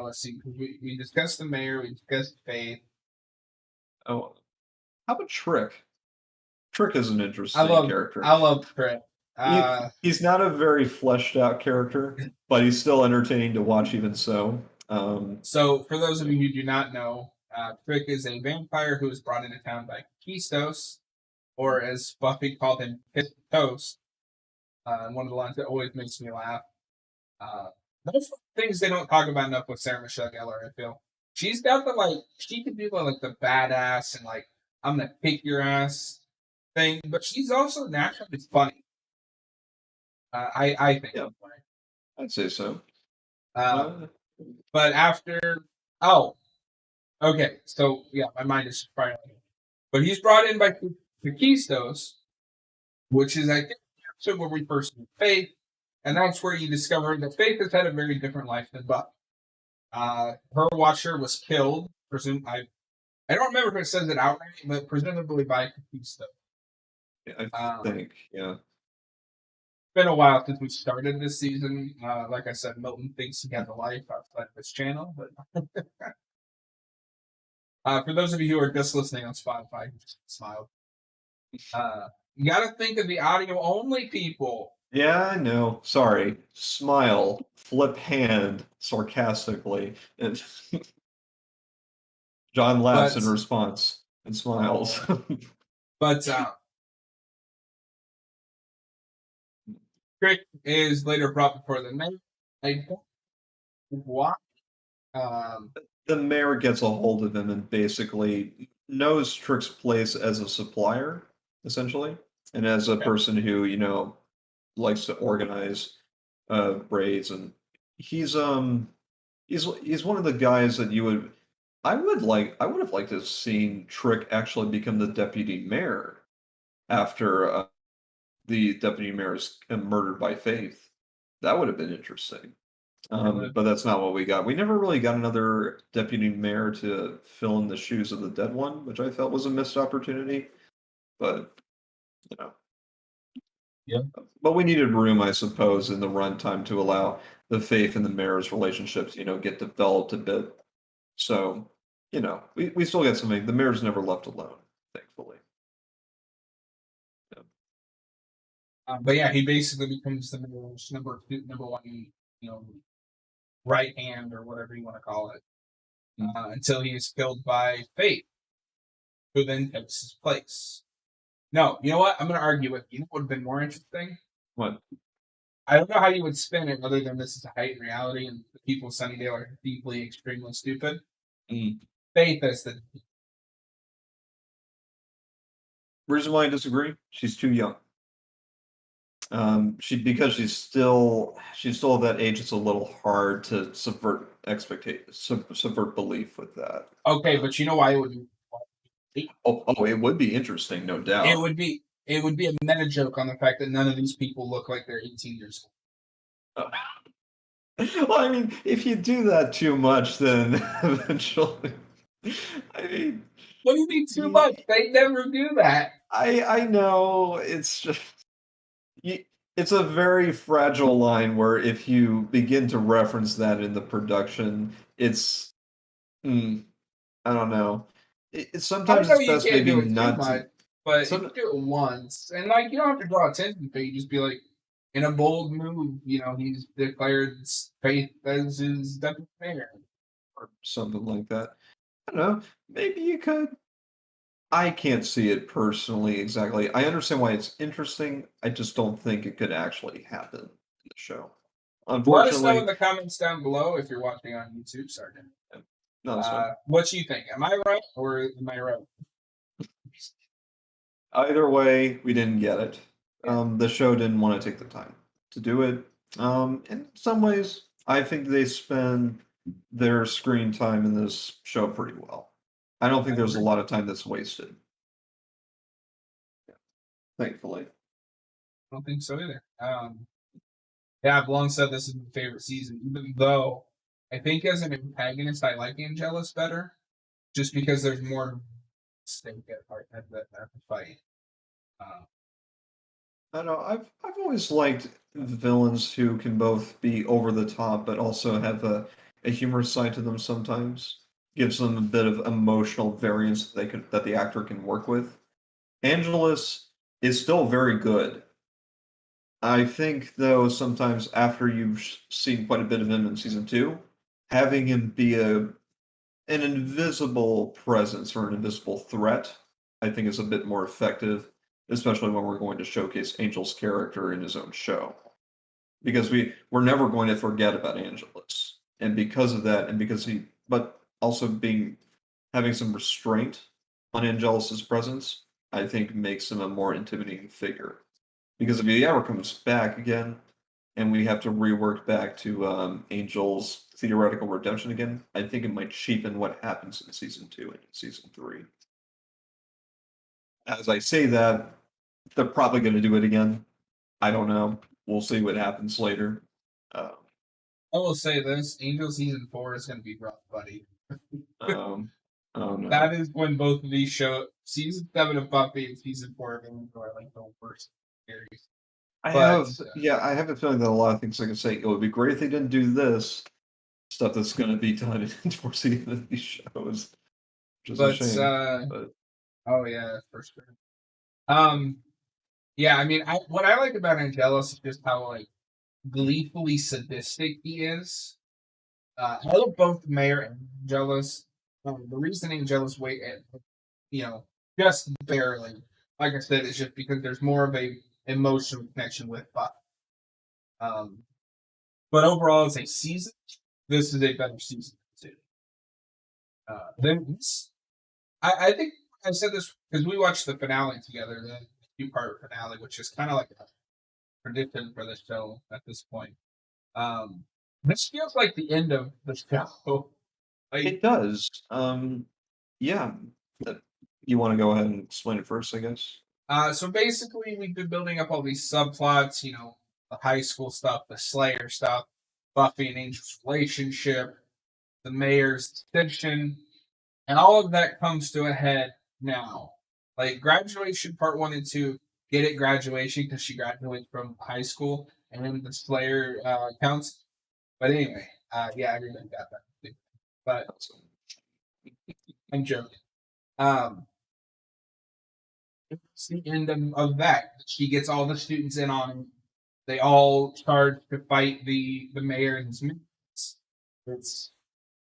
Speaker 1: Let's see. We discussed the mayor. We discussed Faith.
Speaker 2: Oh, how about Trick? Trick is an interesting character.
Speaker 1: I love Trick.
Speaker 2: He's not a very fleshed out character, but he's still entertaining to watch even so.
Speaker 1: So, for those of you who do not know, Trick is a vampire who was brought into town by Kistos, or as Buffy called him, Toast. One of the lines that always makes me laugh. Those things they don't talk about enough with Sarah Michelle Gellar, I feel. She's got she can do the badass and I'm gonna kick your ass thing, but she's also naturally funny. I think.
Speaker 2: Yeah, I'd say so.
Speaker 1: But after, okay, so yeah, my mind is firing. But he's brought in by the Kistos, which is I think the episode where we first meet Faith, and that's where you discover that Faith has had a very different life than Buck. Her watcher was killed. I don't remember if it says it outright, but presumably by Kistos.
Speaker 2: Yeah, I think, yeah.
Speaker 1: It's been a while since we started this season. Like I said, Milton thinks he has a life outside of this channel, but for those of you who are just listening on Spotify, just smile. You got to think of the audio only people.
Speaker 2: Yeah, I know. Sorry. Smile, flip hand sarcastically. And John laughs in response and smiles.
Speaker 1: But Trick is later brought before the mayor. I don't know why.
Speaker 2: The mayor gets a hold of him and basically knows Trick's place as a supplier, essentially, and as a person who, likes to organize raids, and he's one of the guys that I would have liked to have seen Trick actually become the deputy mayor after the deputy mayor is murdered by Faith. That would have been interesting. But that's not what we got. We never really got another deputy mayor to fill in the shoes of the dead one, which I felt was a missed opportunity. But
Speaker 1: yeah.
Speaker 2: But we needed room, I suppose, in the runtime to allow the Faith and the mayor's relationships, get developed a bit. So, we still get something. The mayor's never left alone, thankfully.
Speaker 1: But yeah, he basically becomes the mayor's number one, right hand or whatever you want to call it, until he is killed by Faith, who then takes his place. No, you know what? I'm going to argue with you. You know what would have been more interesting?
Speaker 2: What?
Speaker 1: I don't know how you would spin it other than this is a heightened reality and the people of Sunnydale are deeply, extremely stupid. Faith as the...
Speaker 2: Reason why I disagree? She's too young. Because she's still at that age. It's a little hard to subvert subvert belief with that.
Speaker 1: Okay, but you know why it would be?
Speaker 2: It would be interesting, no doubt.
Speaker 1: It would be a meta joke on the fact that none of these people look like they're 18 years old.
Speaker 2: Well, I mean, if you do that too much, then eventually, I mean,
Speaker 1: What do you mean too
Speaker 2: ye-
Speaker 1: much? They never do that.
Speaker 2: I know it's just y- it's a very fragile line where if you begin to reference that in the production, it's mm, I don't know.
Speaker 1: I
Speaker 2: Sometimes
Speaker 1: know
Speaker 2: it's
Speaker 1: you
Speaker 2: best
Speaker 1: can't
Speaker 2: maybe
Speaker 1: do it too
Speaker 2: not to.
Speaker 1: much, but if you
Speaker 2: Some
Speaker 1: do it once, and like you don't have to draw attention to it, you just be like, in a bold move, he's declared faith as his deputy mayor.
Speaker 2: or something like that. I don't know. Maybe you could. I can't see it personally exactly. I understand why it's interesting. I just don't think it could actually happen in the show.
Speaker 1: Let us know in
Speaker 2: Unfortunately,
Speaker 1: the comments down below if you're watching on YouTube, Sergeant.
Speaker 2: no, that's fine.
Speaker 1: What you think? Am I right or am I right?
Speaker 2: Either way, we didn't get it.
Speaker 1: Yeah.
Speaker 2: The show didn't want to take the time to do it. In some ways, I think they spend their screen time in this show pretty well. I don't think
Speaker 1: I
Speaker 2: there's a
Speaker 1: agree.
Speaker 2: lot of time that's wasted, thankfully.
Speaker 1: I don't think so either. Yeah, I've long said this is my favorite season, even though I think as an antagonist, I like Angelus better, just because there's more stake at the fight. Uh,
Speaker 2: I know. I've always liked villains who can both be over the top but also have a humorous side to them sometimes. Gives them a bit of emotional variance that the actor can work with. Angelus is still very good. I think though sometimes after you've seen quite a bit of him in season two, having him be an invisible presence or an invisible threat, I think is a bit more effective, especially when we're going to showcase Angel's character in his own show. Because we're never going to forget about Angelus. And because of that, and because but also having some restraint on Angelus's presence, I think makes him a more intimidating figure. Because if he ever comes back again, and we have to rework back to Angel's theoretical redemption again, I think it might cheapen what happens in season two and season three. As I say that, they're probably going to do it again. I don't know. We'll see what happens later. Uh,
Speaker 1: I will say this: Angel season 4 is going to be rough, buddy.
Speaker 2: um, I don't know.
Speaker 1: That is when both of these season 7 of Buffy and season 4 of Angel are like the worst series. But
Speaker 2: I have a feeling that a lot of things I can say, it would be great if they didn't do this stuff that's going to be done towards the end of these shows, which is a
Speaker 1: but
Speaker 2: shame. But
Speaker 1: oh yeah, for sure. Um, yeah, I mean, what I like about Angelus is just how like gleefully sadistic he is. I love both Mayor and Angelus. The reason Angelus just barely, like I said, is just because there's more of a emotional connection with Buck. Um, but overall, as a season, this is a better season too. Then this, I think I said this because we watched the finale together, the two-part finale, which is kind of like a tradition for the show at this point. Um, this feels like the end of the show. Like,
Speaker 2: it does. Yeah. Uh, You want to go ahead and explain it first, I guess?
Speaker 1: so basically, we've been building up all these subplots, the high school stuff, the Slayer stuff, Buffy and Angel's relationship, the mayor's decision, and all of that comes to a head now. Like graduation part 1 and 2, get it graduation because she graduated from high school, and then the Slayer counts. But anyway, yeah, everybody got that. But I'm joking. Um, it's the end of that. She gets all the students in on it. They all charge to fight the mayor and his minions. It's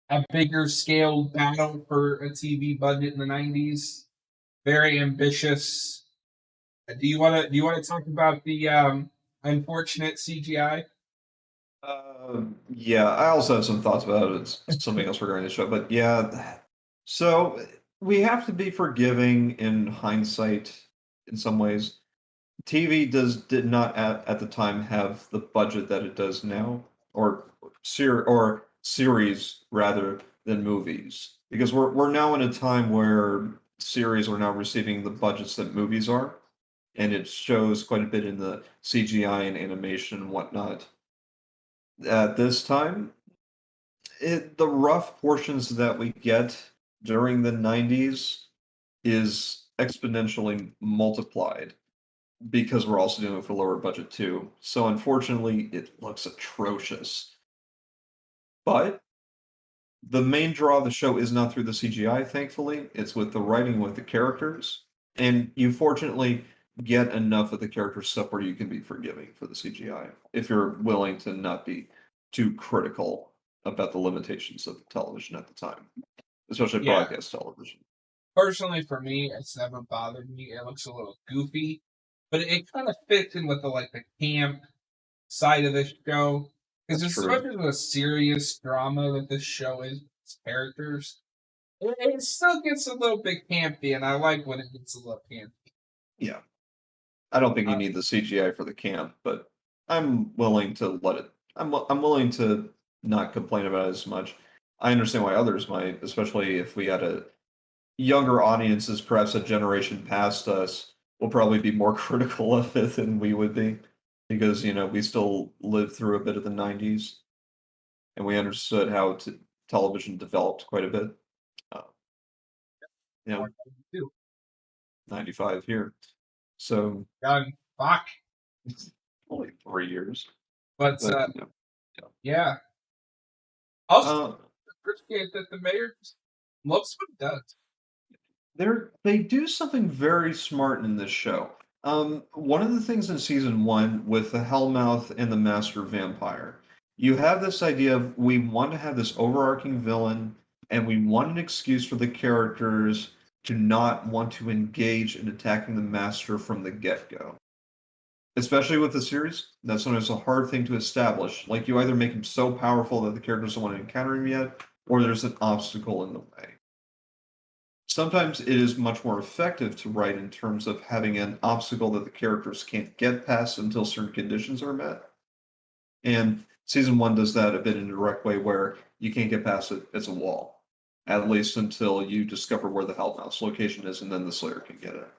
Speaker 1: a bigger scale battle for a TV budget in the 90s. Very ambitious. Do you want to talk about the unfortunate CGI?
Speaker 2: Yeah, I also have some thoughts about it. It's something else regarding the show, but yeah. So we have to be forgiving in hindsight in some ways. TV did not at the time have the budget that it does now, or series rather than movies, because we're now in a time where series are now receiving the budgets that movies are, and it shows quite a bit in the CGI and animation and whatnot. At this time, the rough portions that we get during the 90s is exponentially multiplied because we're also doing it for lower budget too. So unfortunately, it looks atrocious. But the main draw of the show is not through the CGI, thankfully. It's with the writing, with the characters. And you fortunately get enough of the character stuff where you can be forgiving for the CGI if you're willing to not be too critical about the limitations of television at the time, especially
Speaker 1: Yeah.
Speaker 2: broadcast television.
Speaker 1: Personally, for me, it's never bothered me. It looks a little goofy, but it kind of fits in with the camp side of this show. Because
Speaker 2: That's
Speaker 1: as
Speaker 2: true.
Speaker 1: much as a serious drama that this show is, its characters, it still gets a little bit campy, and I like when it gets a little campy.
Speaker 2: Yeah. I don't think you
Speaker 1: Uh,
Speaker 2: need the CGI for the camp, but I'm willing to let it. I'm willing to not complain about it as much. I understand why others might, especially if we had a younger audiences, perhaps a generation past us, will probably be more critical of it than we would be, because we still lived through a bit of the '90s, and we understood how television developed quite a bit. Uh, you know,
Speaker 1: more too.
Speaker 2: '95 here, so
Speaker 1: Done. Fuck.
Speaker 2: only 3 years,
Speaker 1: But
Speaker 2: but
Speaker 1: yeah. Also,
Speaker 2: Uh,
Speaker 1: appreciate that the mayor loves what he does.
Speaker 2: they do something very smart in this show. One of the things in season one with the Hellmouth and the Master Vampire, you have this idea of we want to have this overarching villain, and we want an excuse for the characters to not want to engage in attacking the Master from the get-go. Especially with the series, that's sometimes a hard thing to establish. Like you either make him so powerful that the characters don't want to encounter him yet, or there's an obstacle in the way. Sometimes it is much more effective to write in terms of having an obstacle that the characters can't get past until certain conditions are met. And season one does that a bit in a direct way where you can't get past it, it's a wall. At least until you discover where the Hellmouth's location is, and then the Slayer can get it.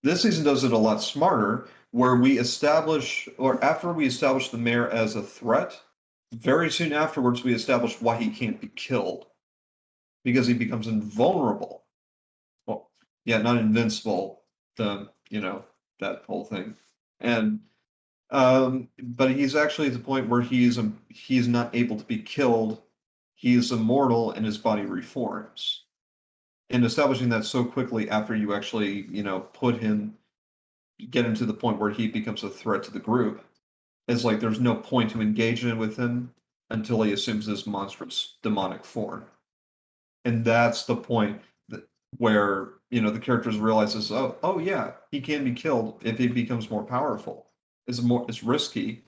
Speaker 2: This season does it a lot smarter, where we establish, or after we establish the mayor as a threat, very soon afterwards we establish why he can't be killed. Because he becomes invulnerable. Well, yeah, not invincible, that whole thing. And but he's actually at the point where he's not able to be killed. He's immortal and his body reforms. And establishing that so quickly after you actually, get him to the point where he becomes a threat to the group, it's like there's no point to engage in with him until he assumes this monstrous demonic form. And that's the point where the characters realizes, oh yeah, he can be killed if he becomes more powerful. It's risky,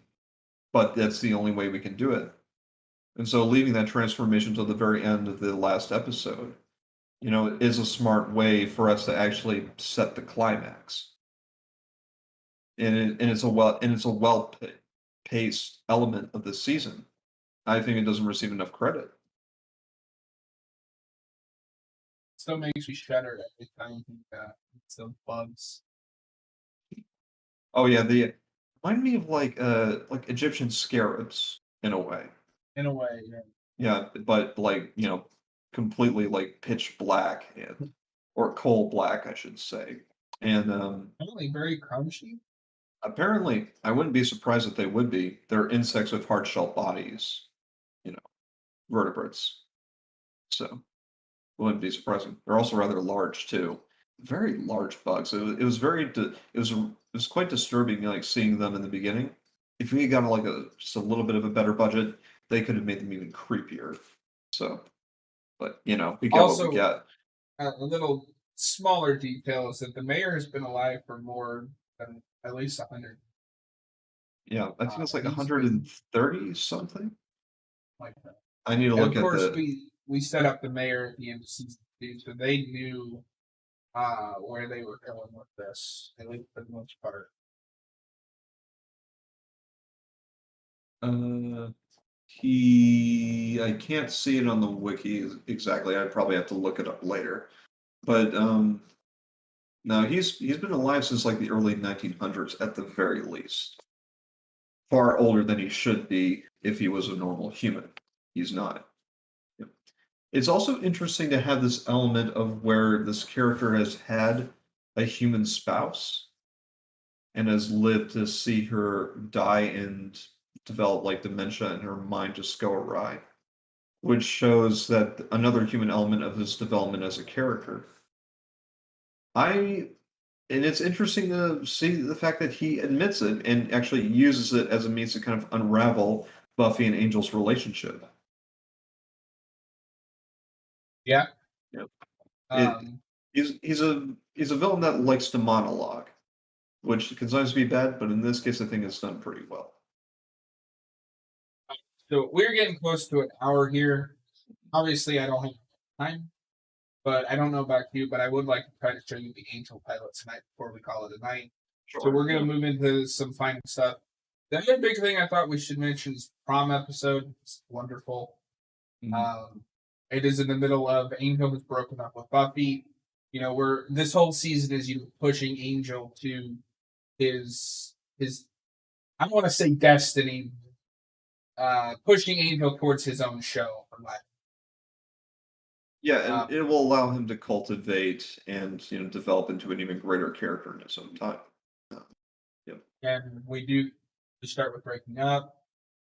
Speaker 2: but that's the only way we can do it. And so leaving that transformation till the very end of the last episode, is a smart way for us to actually set the climax. And it's a well paced element of this season. I think it doesn't receive enough credit.
Speaker 1: Still makes me shudder every time he some bugs.
Speaker 2: Oh yeah, they remind me of like Egyptian scarabs in a way.
Speaker 1: In a way, yeah.
Speaker 2: Yeah, but completely like pitch black or coal black, I should say. And
Speaker 1: Apparently very crunchy.
Speaker 2: apparently, I wouldn't be surprised if they would be. They're insects with hard shell bodies, you know, vertebrates. So wouldn't be surprising. They're also rather large too. Very large bugs. It was quite disturbing, like seeing them in the beginning. If we had gotten like just a little bit of a better budget, they could have made them even creepier. So, but we get what we
Speaker 1: Also,
Speaker 2: get.
Speaker 1: a little smaller detail is that the mayor has been alive for more than at least 100.
Speaker 2: Yeah, I think it's like
Speaker 1: He's been
Speaker 2: 130 something.
Speaker 1: like that.
Speaker 2: I need to
Speaker 1: And
Speaker 2: look
Speaker 1: of
Speaker 2: at
Speaker 1: course,
Speaker 2: the.
Speaker 1: we set up the mayor at the end of season 2, so they knew where they were going with this, at least for the most part.
Speaker 2: I can't see it on the wiki exactly. I'd probably have to look it up later. But no, he's been alive since like the early 1900s at the very least. Far older than he should be if he was a normal human. He's not. Yep. It's also interesting to have this element of where this character has had a human spouse and has lived to see her die and develop like dementia and her mind just go awry, which shows that another human element of his development as a character. I and it's interesting to see the fact that he admits it and actually uses it as a means to kind of unravel Buffy and Angel's relationship.
Speaker 1: Yeah.
Speaker 2: Yep.
Speaker 1: Um,
Speaker 2: He's a villain that likes to monologue, which can sometimes be bad, but in this case, I think it's done pretty well.
Speaker 1: so we're getting close to an hour here. Obviously, I don't have time, but I don't know about you, but I would like to try to show you the Angel pilot tonight before we call it a night. So
Speaker 2: Sure.
Speaker 1: we're going to move into some final stuff. The other big thing I thought we should mention is Prom episode. It's wonderful.
Speaker 2: Mhm.
Speaker 1: It is in the middle of Angel has broken up with Buffy. You know, we're this whole season is pushing Angel to his I don't want to say destiny, pushing Angel towards his own show for life.
Speaker 2: Yeah,
Speaker 1: Um,
Speaker 2: and it will allow him to cultivate and develop into an even greater character in his own time. Uh, Yep.
Speaker 1: and we start with breaking up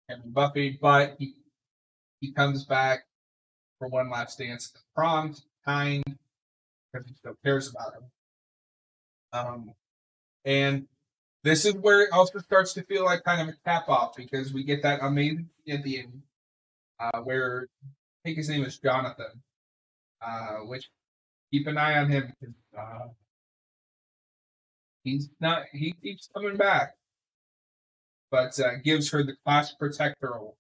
Speaker 1: and Buffy, but he comes back for one last dance at prom, kind, because he still cares about him. And this is where it also starts to feel like kind of a cap off because we get that amazing at the end where I think his name is Jonathan, which keep an eye on him because he keeps coming back, but gives her the class protector award.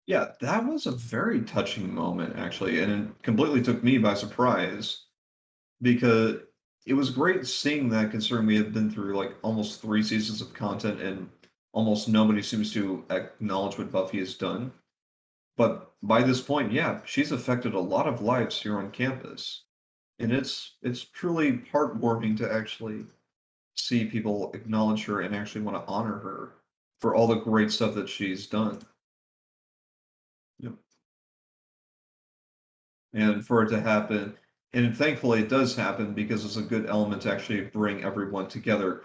Speaker 2: Yeah, that was a very touching moment, actually, and it completely took me by surprise because it was great seeing that considering we have been through like almost 3 seasons of content and almost nobody seems to acknowledge what Buffy has done. But by this point, yeah, she's affected a lot of lives here on campus. And it's truly heartwarming to actually see people acknowledge her and actually want to honor her for all the great stuff that she's done. Yep. And for it to happen, and thankfully it does happen because it's a good element to actually bring everyone together,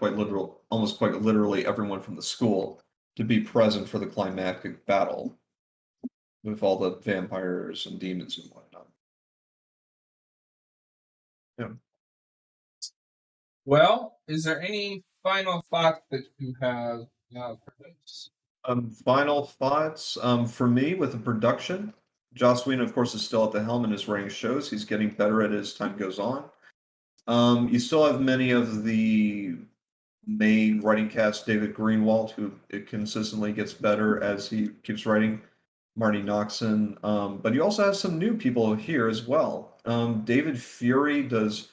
Speaker 2: almost quite literally everyone from the school to be present for the climactic battle with all the vampires and demons and whatnot. Yeah.
Speaker 1: Well, is there any final thoughts that you have for this?
Speaker 2: Final thoughts. For me, with the production, Joss Whedon, of course, is still at the helm and is writing shows. He's getting better at it as time goes on. You still have many of the main writing cast, David Greenwald, who it consistently gets better as he keeps writing. Marty Noxon. But you also have some new people here as well. David Fury does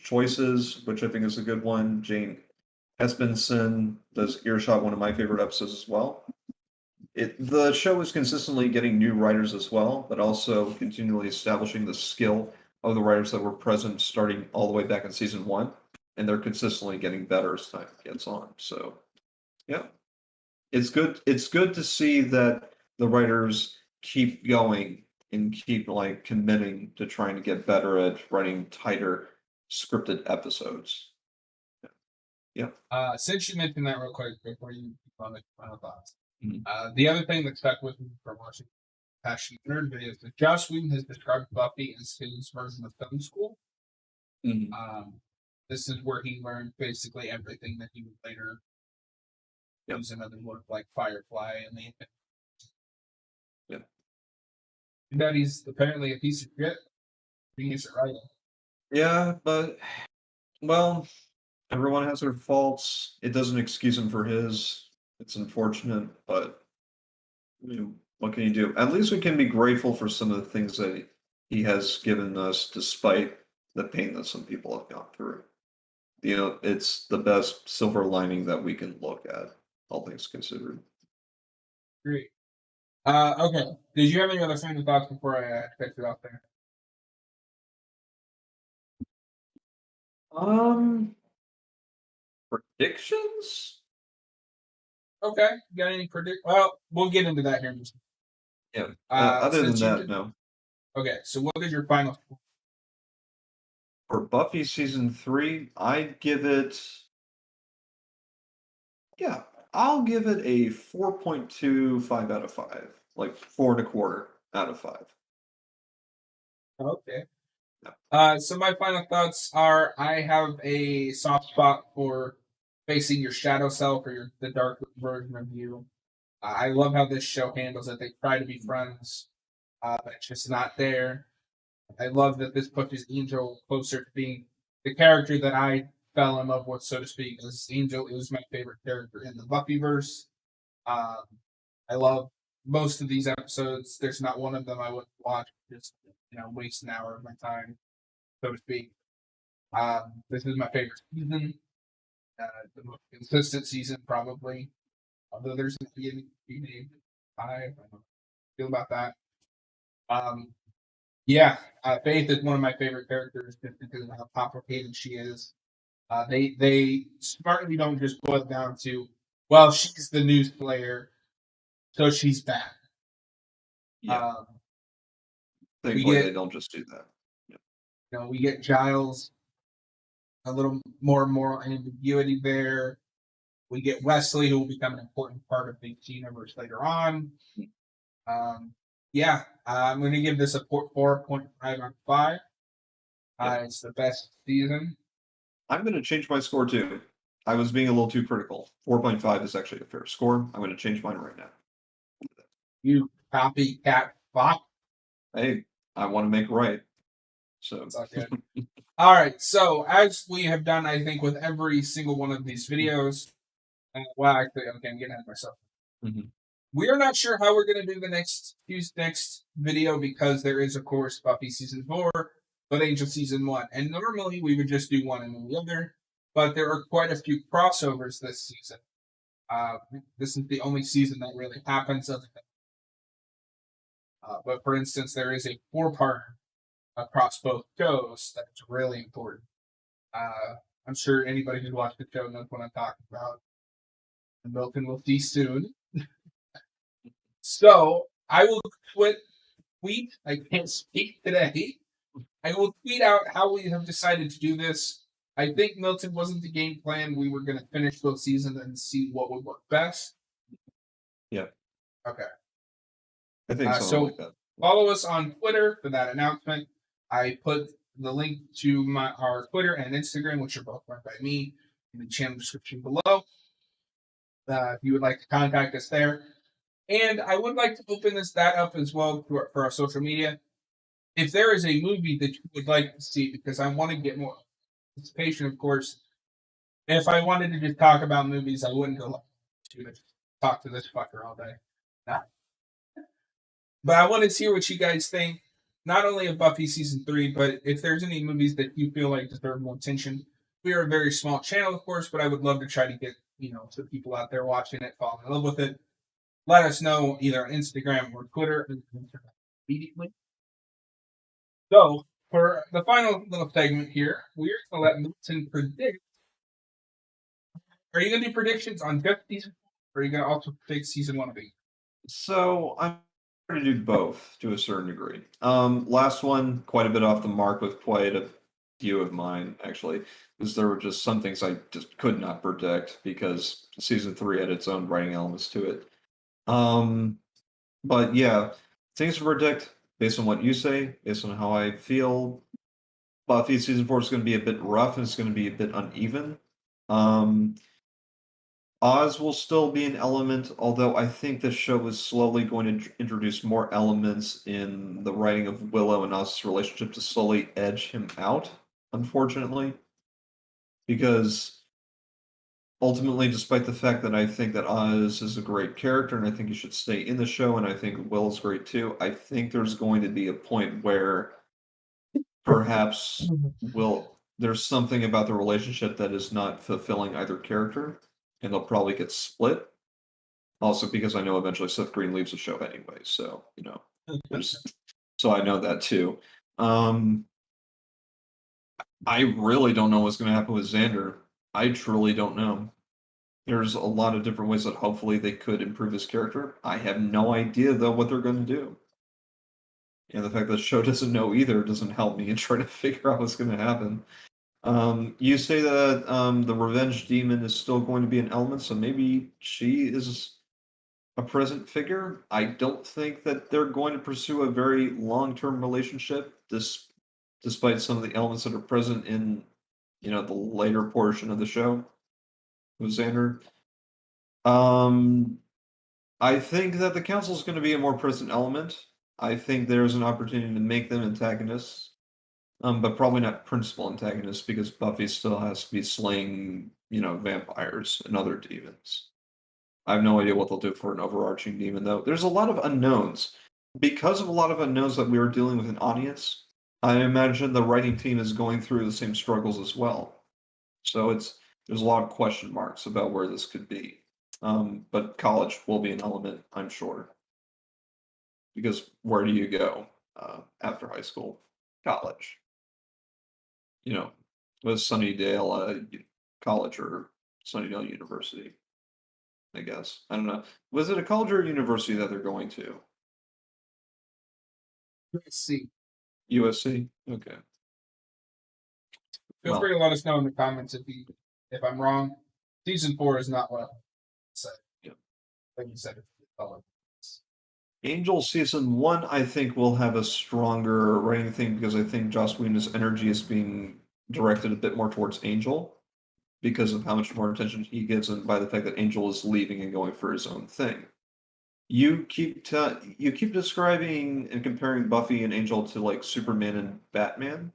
Speaker 2: Choices, which I think is a good one. Jane Espenson does Earshot, one of my favorite episodes as well. The show is consistently getting new writers as well, but also continually establishing the skill of the writers that were present starting all the way back in season 1, and they're consistently getting better as time gets on. So, yeah, it's good. It's good to see that the writers keep going and keep like committing to trying to get better at writing tighter scripted episodes. Yeah.
Speaker 1: Since you mentioned that real quick before you keep on the final thoughts,
Speaker 2: Mhm.
Speaker 1: the other thing that stuck with me from watching Passion Nerd videos that Josh Whedon has described Buffy as his version of film school.
Speaker 2: Mhm.
Speaker 1: This is where he learned basically everything that he would later
Speaker 2: Yep.
Speaker 1: use in other work like Firefly and the.
Speaker 2: Yep.
Speaker 1: That he's apparently a piece of shit. Genius at writing.
Speaker 2: Yeah, but well, everyone has their faults. It doesn't excuse him for his. It's unfortunate, but what can you do? At least we can be grateful for some of the things that he has given us, despite the pain that some people have gone through. It's the best silver lining that we can look at, all things considered.
Speaker 1: Great. Okay. Did you have any other final thoughts before I cut you off there?
Speaker 2: Um, Predictions?
Speaker 1: Okay. Got any predict? Well, we'll get into that here in just.
Speaker 2: Yeah. Other than
Speaker 1: Since you
Speaker 2: that,
Speaker 1: did.
Speaker 2: no.
Speaker 1: Okay. So what is your final?
Speaker 2: For Buffy season 3, I'd give it. Yeah, I'll give it a 4.25 out of 5. Like 4.25 out of 5.
Speaker 1: Okay.
Speaker 2: Yeah.
Speaker 1: So my final thoughts are: I have a soft spot for facing your shadow self or the dark version of you. I love how this show handles it. They try to be friends, but it's just not there. I love that this pushes Angel closer to being the character that I fell in love with, so to speak. As Angel is my favorite character in the Buffyverse. Um, I love most of these episodes. There's not one of them I wouldn't watch. Just waste an hour of my time, so to speak. This is my favorite season. The most consistent season, probably. Although there's a beginning, five. I don't know how I feel about that. Um, yeah, Faith is one of my favorite characters just because of how complicated she is. They smartly don't just boil it down to, well, she's the news player, so she's bad.
Speaker 2: Yeah.
Speaker 1: Um, we
Speaker 2: Thankfully, they
Speaker 1: get
Speaker 2: don't just do that. Yeah.
Speaker 1: we get Giles, a little more moral ambiguity there. We get Wesley, who will become an important part of the universe later on. Um, yeah, I'm going to give this a 4.5 out of 5.
Speaker 2: Yeah.
Speaker 1: It's the best season.
Speaker 2: I'm going to change my score too. I was being a little too critical. 4.5 is actually a fair score. I'm going to change mine right now.
Speaker 1: You copycat fuck.
Speaker 2: Hey, I want to make it right. So
Speaker 1: It's all good. All right, so as we have done, I think, with every single one of these videos, well, actually, okay, I'm getting ahead of myself.
Speaker 2: Mhm.
Speaker 1: We are not sure how we're going to do the next video because there is, of course, Buffy season 4, but Angel season 1, and normally we would just do one and then the other, but there are quite a few crossovers this season. This is the only season that really happens. But for instance, there is a 4-part across both shows that's really important. I'm sure anybody who's watched the show knows what I'm talking about. And Milton will see soon. So I will tweet. I can't speak today. I will tweet out how we have decided to do this. I think Milton wasn't the game plan. We were going to finish both seasons and see what would work best.
Speaker 2: Yeah.
Speaker 1: Okay.
Speaker 2: I think something
Speaker 1: So
Speaker 2: like that.
Speaker 1: follow us on Twitter for that announcement. I put the link to our Twitter and Instagram, which are both run by me, in the channel description below. If you would like to contact us there. And I would like to open that up as well for our social media. If there is a movie that you would like to see, because I want to get more participation, of course. If I wanted to just talk about movies, I wouldn't go to talk to this fucker all day. No. But I wanted to hear what you guys think, not only of Buffy season 3, but if there's any movies that you feel like deserve more attention. We are a very small channel, of course, but I would love to try to get some people out there watching it, falling in love with it. Let us know either on Instagram or Twitter immediately. So for the final little segment here, we're going to let Milton predict. Are you going to do predictions on just season 4, or are you going to also predict season 1 of it?
Speaker 2: So I'm going to do both to a certain degree. Last one, quite a bit off the mark with quite a few of mine, actually, because there were just some things I just could not predict because season 3 had its own writing elements to it. But yeah, things to predict based on what you say, based on how I feel. Buffy season 4 is going to be a bit rough and it's going to be a bit uneven. Oz will still be an element, although I think this show is slowly going to introduce more elements in the writing of Willow and Oz's relationship to slowly edge him out, unfortunately. Because ultimately, despite the fact that I think that Oz is a great character and I think he should stay in the show, and I think Will's great too, I think there's going to be a point where perhaps there's something about the relationship that is not fulfilling either character, and they'll probably get split. Also, because I know eventually Seth Green leaves the show anyway, so so I know that too. I really don't know what's going to happen with Xander. I truly don't know. There's a lot of different ways that hopefully they could improve his character. I have no idea though what they're going to do. And the fact that the show doesn't know either doesn't help me in trying to figure out what's going to happen. You say that the revenge demon is still going to be an element, so maybe she is a present figure. I don't think that they're going to pursue a very long-term relationship, despite some of the elements that are present in, the later portion of the show with Xander. I think that the council is going to be a more present element. I think there's an opportunity to make them antagonists, but probably not principal antagonists because Buffy still has to be slaying, vampires and other demons. I have no idea what they'll do for an overarching demon, though. There's a lot of unknowns. Because of a lot of unknowns that we are dealing with an audience, I imagine the writing team is going through the same struggles as well. So there's a lot of question marks about where this could be. But college will be an element, I'm sure. Because where do you go after high school? College. With Sunnydale College or Sunnydale University, I guess. I don't know. Was it a college or a university that they're going to?
Speaker 1: USC.
Speaker 2: USC? Okay.
Speaker 1: Feel free to let us know in the comments if I'm wrong. Season 4 is not what I said.
Speaker 2: Yeah.
Speaker 1: Like you said,
Speaker 2: Angel season 1, I think, will have a stronger writing thing because I think Joss Whedon's energy is being directed a bit more towards Angel because of how much more attention he gives and by the fact that Angel is leaving and going for his own thing. You keep describing and comparing Buffy and Angel to like Superman and Batman.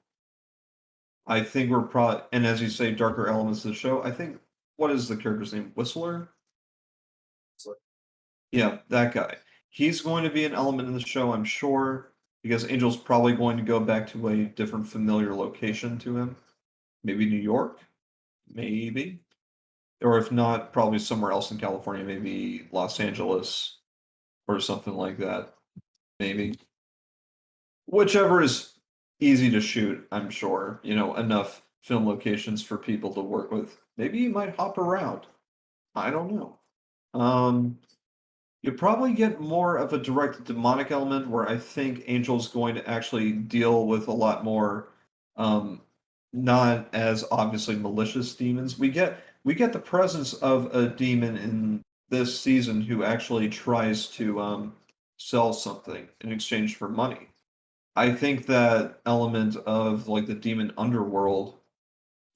Speaker 2: I think we're probably, and as you say, darker elements of the show. I think, what is the character's name? Whistler? Yeah, that guy. He's going to be an element in the show, I'm sure, because Angel's probably going to go back to a different familiar location to him. Maybe New York? Maybe. Or if not, probably somewhere else in California, maybe Los Angeles or something like that. Maybe. Whichever is easy to shoot, I'm sure. Enough film locations for people to work with. Maybe you might hop around. I don't know. You probably get more of a direct demonic element where I think Angel's going to actually deal with a lot more not as obviously malicious demons. We get the presence of a demon in this season who actually tries to sell something in exchange for money. I think that element of like the demon underworld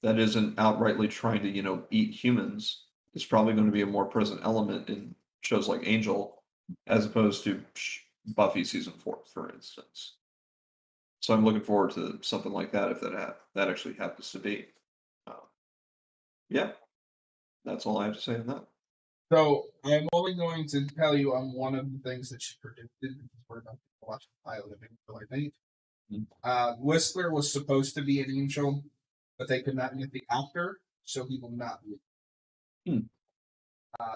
Speaker 2: that isn't outrightly trying to, eat humans is probably going to be a more present element in shows like Angel as opposed to Buffy season 4, for instance. So I'm looking forward to something like that if that actually happens to be. Yeah, that's all I have to say on that.
Speaker 1: So I'm only going to tell you on one of the things that she predicted because we're about to watch the pilot of Angel, I think. Whistler was supposed to be an angel, but they could not get the actor, so he will not be.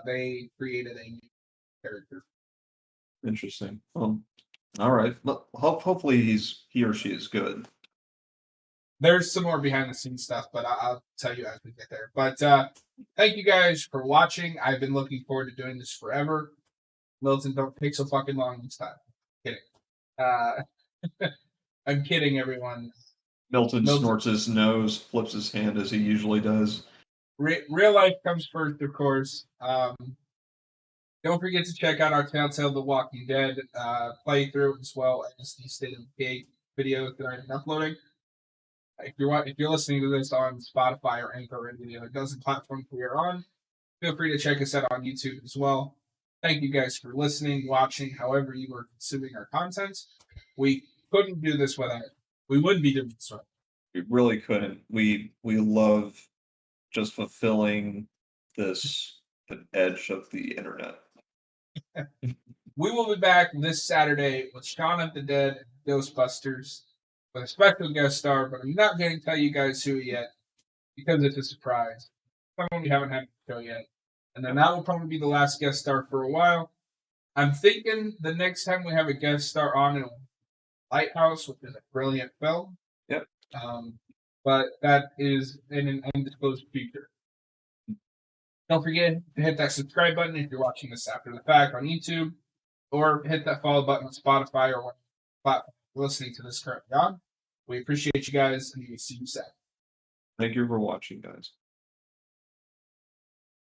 Speaker 1: They created a new character.
Speaker 2: Interesting. All right. Well, hopefully he or she is good.
Speaker 1: There's some more behind the scenes stuff, but I'll tell you as we get there. But thank you guys for watching. I've been looking forward to doing this forever. Milton, don't take so fucking long this time. Kidding. I'm kidding, everyone.
Speaker 2: Milton snorts his nose, flips his hand as he usually does.
Speaker 1: Real life comes first, of course. Don't forget to check out our Telltale The Walking Dead playthrough as well as the State of Decay videos that I'm uploading. If you're listening to this on Spotify or Anchor or any of the other dozen platforms we are on, feel free to check us out on YouTube as well. Thank you guys for listening, watching, however you are consuming our content. We couldn't do this without it. We wouldn't be doing this without it.
Speaker 2: We really couldn't. We love just fulfilling this edge of the internet.
Speaker 1: We will be back this Saturday with Shaun of the Dead, Ghostbusters, with a special guest star, but I'm not going to tell you guys who yet because it's a surprise. Someone we haven't had the show yet. And then that will probably be the last guest star for a while. I'm thinking the next time we have a guest star on in Lighthouse, which is a brilliant film.
Speaker 2: Yep.
Speaker 1: But that is in an undisclosed future. Don't forget to hit that subscribe button if you're watching this after the fact on YouTube, or hit that follow button on Spotify or what platform you're listening to this currently on. We appreciate you guys, and we see you soon.
Speaker 2: Thank you for watching, guys.